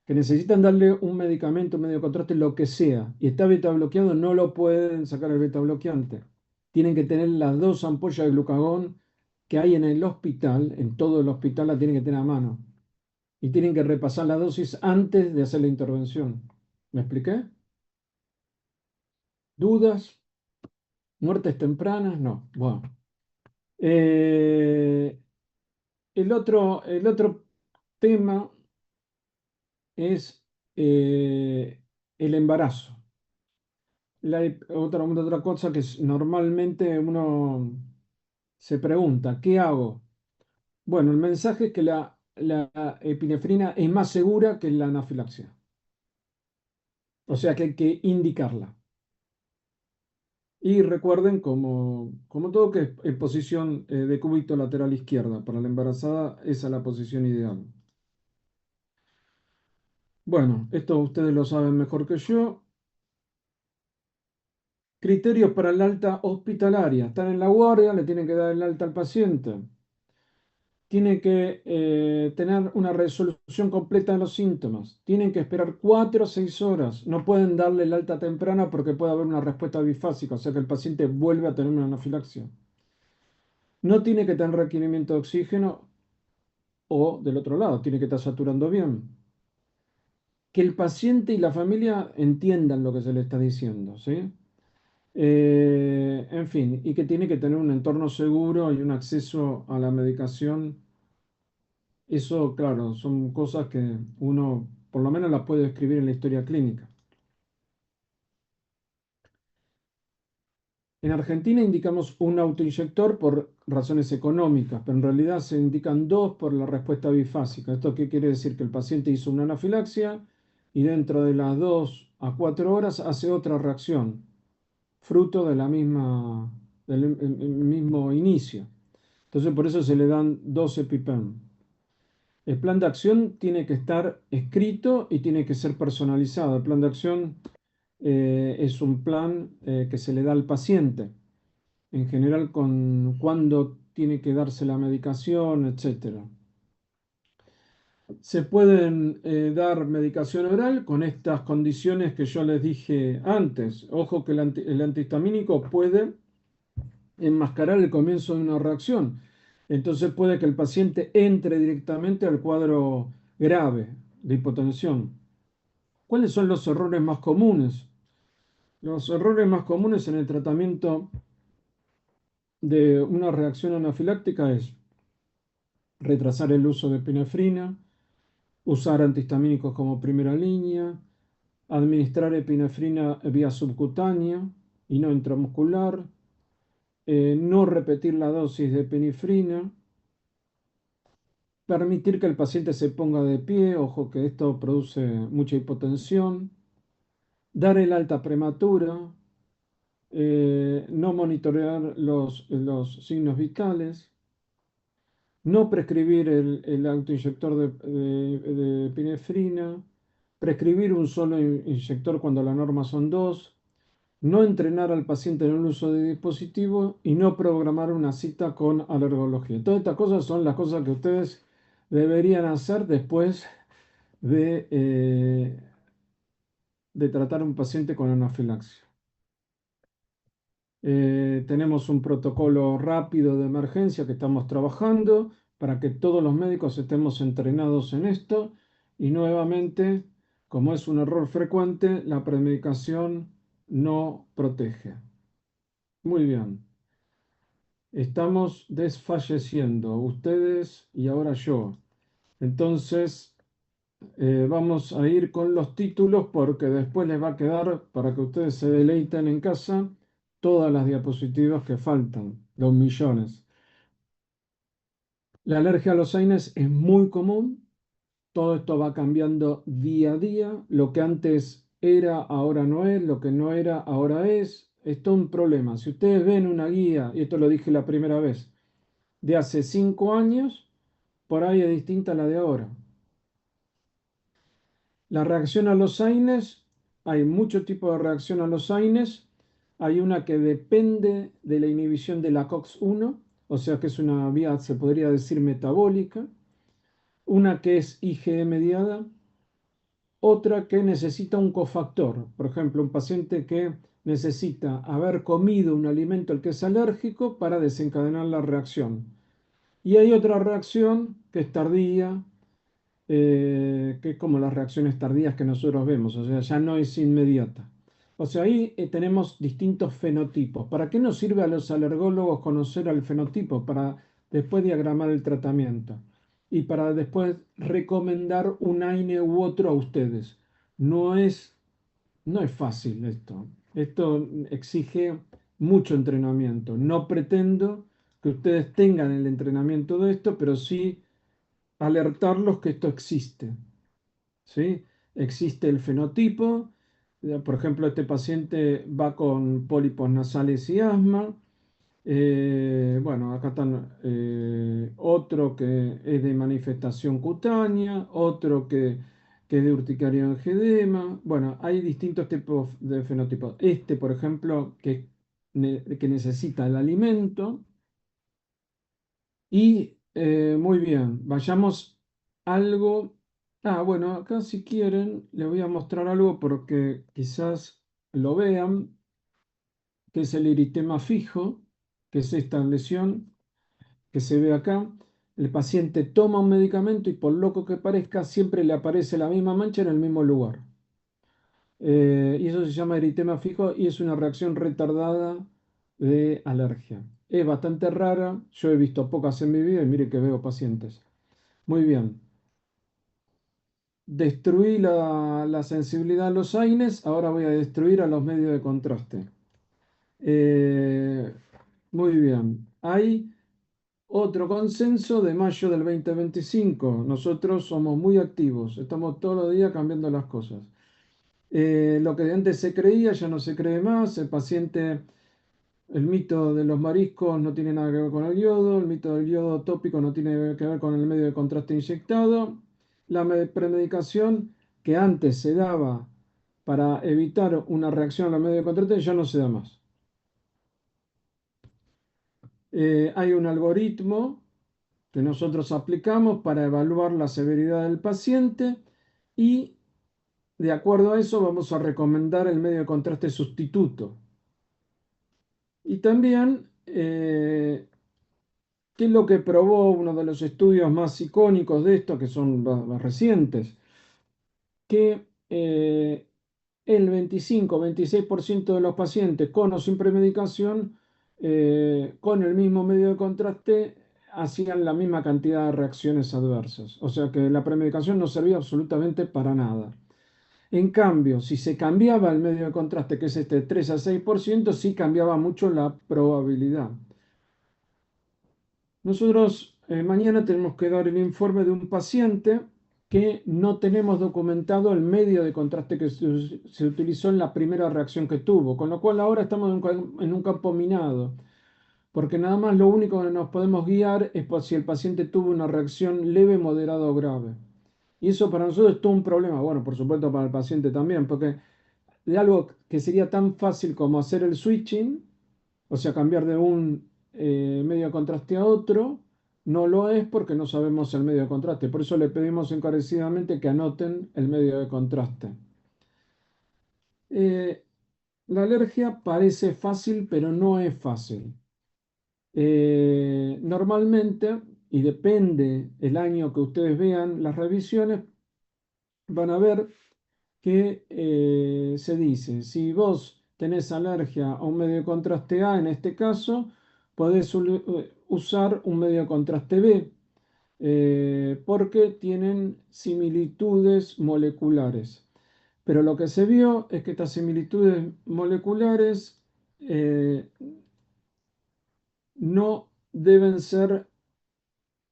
que necesitan darle un medicamento, un medio de contraste, lo que sea, y está beta bloqueado, no lo pueden sacar el beta bloqueante. Tienen que tener las dos ampollas de glucagón que hay en el hospital, en todo el hospital la tienen que tener a mano. Y tienen que repasar la dosis antes de hacer la intervención. ¿Me expliqué? ¿Dudas? ¿Muertes tempranas? No. Bueno. Eh, el otro tema es el embarazo. Otra cosa que normalmente uno se pregunta, ¿qué hago? Bueno, el mensaje es que la epinefrina es más segura que la anafilaxia. O sea que hay que indicarla. Y recuerden, como todo, que es posición de cúbito lateral izquierda. Para la embarazada, esa es la posición ideal. Bueno, esto ustedes lo saben mejor que yo. Criterios para el alta hospitalaria. Están en la guardia, le tienen que dar el alta al paciente. Tiene que tener una resolución completa de los síntomas. Tienen que esperar 4 o 6 horas. No pueden darle el alta temprana porque puede haber una respuesta bifásica, o sea que el paciente vuelve a tener una anafilaxia. No tiene que tener requerimiento de oxígeno o, del otro lado, tiene que estar saturando bien. Que el paciente y la familia entiendan lo que se le está diciendo, ¿sí? En fin, y que tiene que tener un entorno seguro y un acceso a la medicación. Eso, claro, son cosas que uno por lo menos las puede escribir en la historia clínica. En Argentina indicamos un autoinyector por razones económicas, pero en realidad se indican dos por la respuesta bifásica. ¿Esto qué quiere decir? Que el paciente hizo una anafilaxia y dentro de las 2 a 4 horas hace otra reacción, fruto de del mismo inicio. Entonces por eso se le dan 2 EpiPen. El plan de acción tiene que estar escrito y tiene que ser personalizado. El plan de acción es un plan que se le da al paciente, en general con cuándo tiene que darse la medicación, etc. Se pueden dar medicación oral con estas condiciones que yo les dije antes. Ojo que el antihistamínico puede enmascarar el comienzo de una reacción. Entonces puede que el paciente entre directamente al cuadro grave de hipotensión. ¿Cuáles son los errores más comunes? Los errores más comunes en el tratamiento de una reacción anafiláctica es retrasar el uso de epinefrina, usar antihistamínicos como primera línea, administrar epinefrina vía subcutánea y no intramuscular, no repetir la dosis de epinefrina, permitir que el paciente se ponga de pie, ojo que esto produce mucha hipotensión, dar el alta prematura, no monitorear los signos vitales, no prescribir el autoinyector de epinefrina, prescribir un solo inyector cuando la norma son dos, no entrenar al paciente en el uso de dispositivos y no programar una cita con alergología. Todas estas cosas son las cosas que ustedes deberían hacer después de, de tratar a un paciente con anafilaxia. Tenemos un protocolo rápido de emergencia que estamos trabajando para que todos los médicos estemos entrenados en esto y nuevamente, como es un error frecuente, la premedicación no protege. Muy bien. Estamos desfalleciendo, ustedes y ahora yo. Entonces, vamos a ir con los títulos porque después les va a quedar, para que ustedes se deleiten en casa, todas las diapositivas que faltan, los millones. La alergia a los AINES es muy común. Todo esto va cambiando día a día. Lo que antes era, ahora no es. Lo que no era, ahora es. Es todo un problema. Si ustedes ven una guía, y esto lo dije la primera vez, de hace 5 años, por ahí es distinta a la de ahora. La reacción a los AINES, hay muchos tipos de reacción a los AINES. Hay una que depende de la inhibición de la COX-1, o sea que es una vía, se podría decir, metabólica. Una que es IgE mediada. Otra que necesita un cofactor. Por ejemplo, un paciente que necesita haber comido un alimento al que es alérgico para desencadenar la reacción. Y hay otra reacción que es tardía, que es como las reacciones tardías que nosotros vemos, o sea, ya no es inmediata. O sea, ahí tenemos distintos fenotipos. ¿Para qué nos sirve a los alergólogos conocer el fenotipo? Para después diagramar el tratamiento y para después recomendar un AINE u otro a ustedes. No es, no es fácil esto. Esto exige mucho entrenamiento. No pretendo que ustedes tengan el entrenamiento de esto, pero sí alertarlos que esto existe, ¿sí? Existe el fenotipo, por ejemplo, este paciente va con pólipos nasales y asma. Bueno, acá están otro que es de manifestación cutánea, otro que que es de urticaria angedema. Bueno, hay distintos tipos de fenotipos. Este, por ejemplo, que necesita el alimento. Y muy bien, vayamos algo. Ah, bueno, acá si quieren, les voy a mostrar algo porque quizás lo vean, que es el eritema fijo, que es esta lesión que se ve acá. El paciente toma un medicamento y por loco que parezca, siempre le aparece la misma mancha en el mismo lugar. Y eso se llama eritema fijo y es una reacción retardada de alergia. Es bastante rara, yo he visto pocas en mi vida y mire que veo pacientes. Muy bien. Destruí la sensibilidad a los AINES, ahora voy a destruir a los medios de contraste. Eh, Muy bien. Hay otro consenso de mayo del 2025. Nosotros somos muy activos, estamos todos los días cambiando las cosas. Lo que antes se creía ya no se cree más. El paciente, el mito de los mariscos no tiene nada que ver con el yodo, el mito del yodo tópico no tiene que ver con el medio de contraste inyectado. La premedicación que antes se daba para evitar una reacción al medio de contraste ya no se da más. Hay un algoritmo que nosotros aplicamos para evaluar la severidad del paciente y de acuerdo a eso vamos a recomendar el medio de contraste sustituto. Y también, ¿qué es lo que probó uno de los estudios más icónicos de esto, que son los recientes? Que el 25-26% de los pacientes con o sin premedicación, con el mismo medio de contraste, hacían la misma cantidad de reacciones adversas. O sea que la premedicación no servía absolutamente para nada. En cambio, si se cambiaba el medio de contraste, que es este 3 a 6%, sí cambiaba mucho la probabilidad. Nosotros mañana tenemos que dar el informe de un paciente que no tenemos documentado el medio de contraste que se utilizó en la primera reacción que tuvo, con lo cual ahora estamos en un campo minado, porque nada más lo único que nos podemos guiar es por si el paciente tuvo una reacción leve, moderada o grave. Y eso para nosotros es todo un problema, bueno, por supuesto para el paciente también, porque de algo que sería tan fácil como hacer el switching, o sea, cambiar de un medio de contraste a otro, no lo es porque no sabemos el medio de contraste. Por eso le pedimos encarecidamente que anoten el medio de contraste. Eh, la alergia parece fácil, pero no es fácil. Normalmente, y depende el año que ustedes vean las revisiones, van a ver que se dice, si vos tenés alergia a un medio de contraste A, en este caso, podés usar un medio de contraste B, porque tienen similitudes moleculares. Pero lo que se vio es que estas similitudes moleculares no deben ser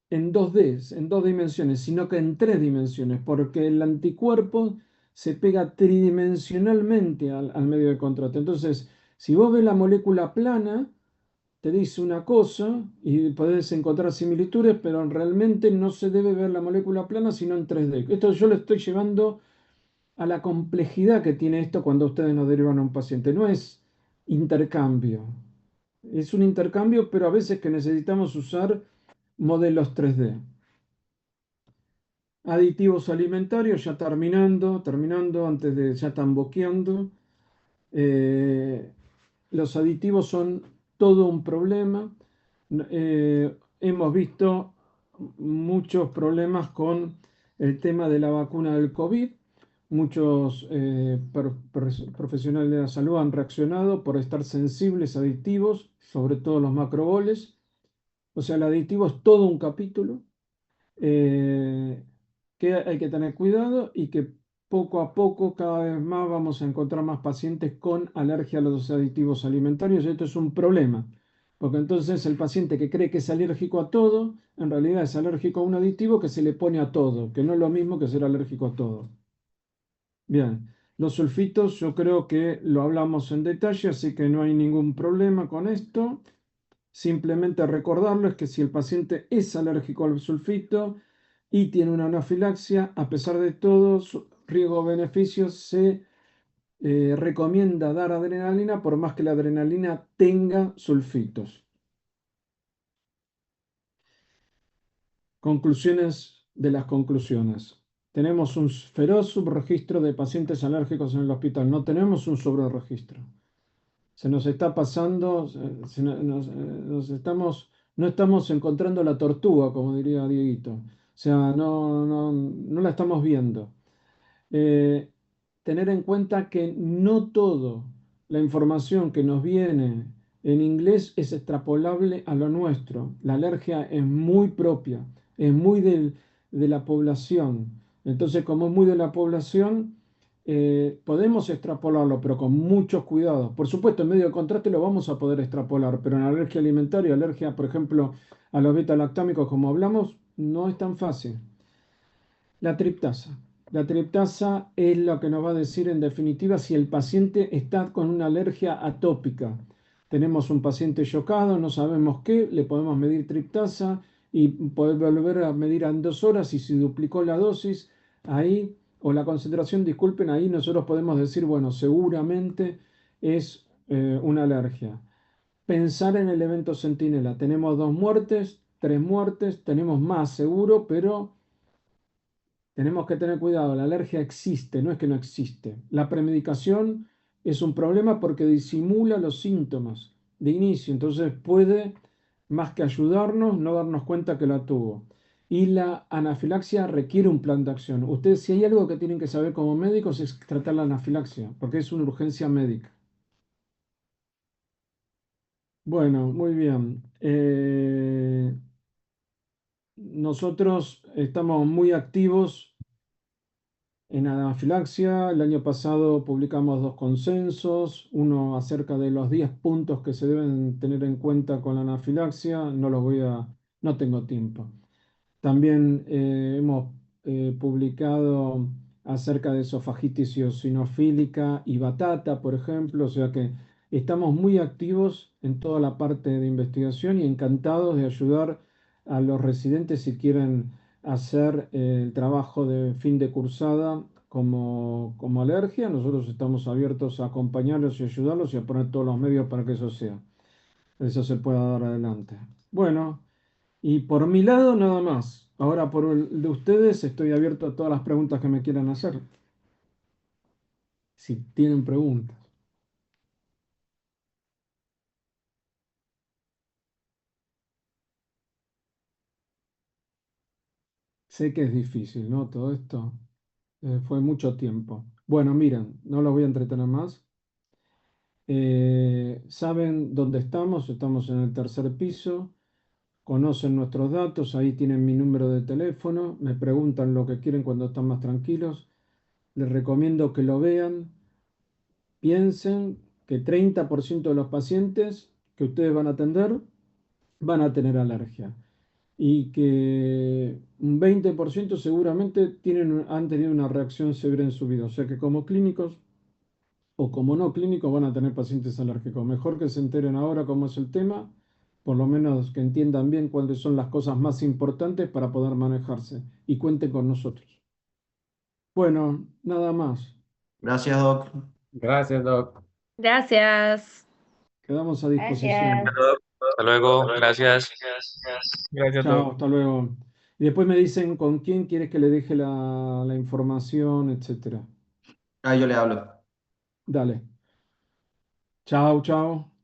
en 2D, en dos dimensiones, sino que en tres dimensiones, porque el anticuerpo se pega tridimensionalmente al medio de contraste. Entonces, si vos ves la molécula plana, te dice una cosa y podés encontrar similitudes, pero realmente no se debe ver la molécula plana sino en 3D. Esto yo lo estoy llevando a la complejidad que tiene esto cuando ustedes nos derivan a un paciente. No es intercambio, es un intercambio, pero a veces que necesitamos usar modelos 3D. Aditivos alimentarios, ya terminando, antes de, ya están boqueando. Los aditivos son todo un problema. Hemos visto muchos problemas con el tema de la vacuna del COVID. Muchos profesionales de la salud han reaccionado por estar sensibles a aditivos, sobre todo los macroboles. O sea, el aditivo es todo un capítulo. Que hay que tener cuidado y que poco a poco, cada vez más, vamos a encontrar más pacientes con alergia a los aditivos alimentarios. Y esto es un problema, porque entonces el paciente que cree que es alérgico a todo, en realidad es alérgico a un aditivo que se le pone a todo, que no es lo mismo que ser alérgico a todo. Bien, los sulfitos yo creo que lo hablamos en detalle, así que no hay ningún problema con esto. Simplemente recordarles que si el paciente es alérgico al sulfito, y tiene una anafilaxia, a pesar de todo, su riesgo-beneficio se recomienda dar adrenalina por más que la adrenalina tenga sulfitos. Conclusiones de las conclusiones. Tenemos un feroz subregistro de pacientes alérgicos en el hospital. No tenemos un sobreregistro. Se nos está pasando, no estamos encontrando la tortuga, como diría Dieguito. O sea, no la estamos viendo. Tener en cuenta que no todo la información que nos viene en inglés es extrapolable a lo nuestro. La alergia es muy propia, es muy de la población. Entonces, como es muy de la población, podemos extrapolarlo, pero con muchos cuidados. Por supuesto, en medio de contraste lo vamos a poder extrapolar, pero en alergia alimentaria, alergia, por ejemplo, a los beta-lactámicos, como hablamos, no es tan fácil. La triptasa. La triptasa es lo que nos va a decir en definitiva si el paciente está con una alergia atópica. Tenemos un paciente chocado, no sabemos qué, le podemos medir triptasa y poder volver a medir en 2 horas y si duplicó la dosis, ahí, o la concentración, disculpen, ahí nosotros podemos decir, bueno, seguramente es una alergia. Pensar en el evento centinela. Tenemos 2 muertes, 3 muertes, tenemos más seguro, pero tenemos que tener cuidado, la alergia existe, no es que no existe. La premedicación es un problema porque disimula los síntomas de inicio, entonces puede, más que ayudarnos, no darnos cuenta que la tuvo. Y la anafilaxia requiere un plan de acción. Ustedes, si hay algo que tienen que saber como médicos, es tratar la anafilaxia, porque es una urgencia médica. Bueno, muy bien. Nosotros estamos muy activos en anafilaxia. El año pasado publicamos 2 consensos, uno acerca de los 10 puntos que se deben tener en cuenta con la anafilaxia. No tengo tiempo. También hemos publicado acerca de esofagitis eosinofílica y batata, por ejemplo, o sea que estamos muy activos en toda la parte de investigación y encantados de ayudar a los residentes si quieren hacer el trabajo de fin de cursada como alergia. Nosotros estamos abiertos a acompañarlos y ayudarlos y a poner todos los medios para que eso se pueda dar adelante. Bueno. Y por mi lado, nada más. Ahora, por el de ustedes, estoy abierto a todas las preguntas que me quieran hacer. Si tienen preguntas. Sé que es difícil, ¿no? Todo esto fue mucho tiempo. Bueno, miren, no los voy a entretener más. ¿Saben dónde estamos? Estamos en el 3er piso. Conocen nuestros datos. Ahí tienen mi número de teléfono. Me preguntan lo que quieren cuando están más tranquilos. Les recomiendo que lo vean. Piensen que 30% de los pacientes que ustedes van a atender van a tener alergia y que un 20% seguramente han tenido una reacción severa en su vida. O sea que como clínicos o como no clínicos van a tener pacientes alérgicos. Mejor que se enteren ahora cómo es el tema, por lo menos que entiendan bien cuáles son las cosas más importantes para poder manejarse y cuenten con nosotros. Bueno, nada más. Gracias, Doc. Gracias, Doc. Gracias. Quedamos a disposición. Gracias. Hasta luego, gracias. Gracias a Chao, todos. hasta luego. Y después me dicen con quién quieres que le deje la información, etcétera. Yo le hablo. Dale. Chao, chao.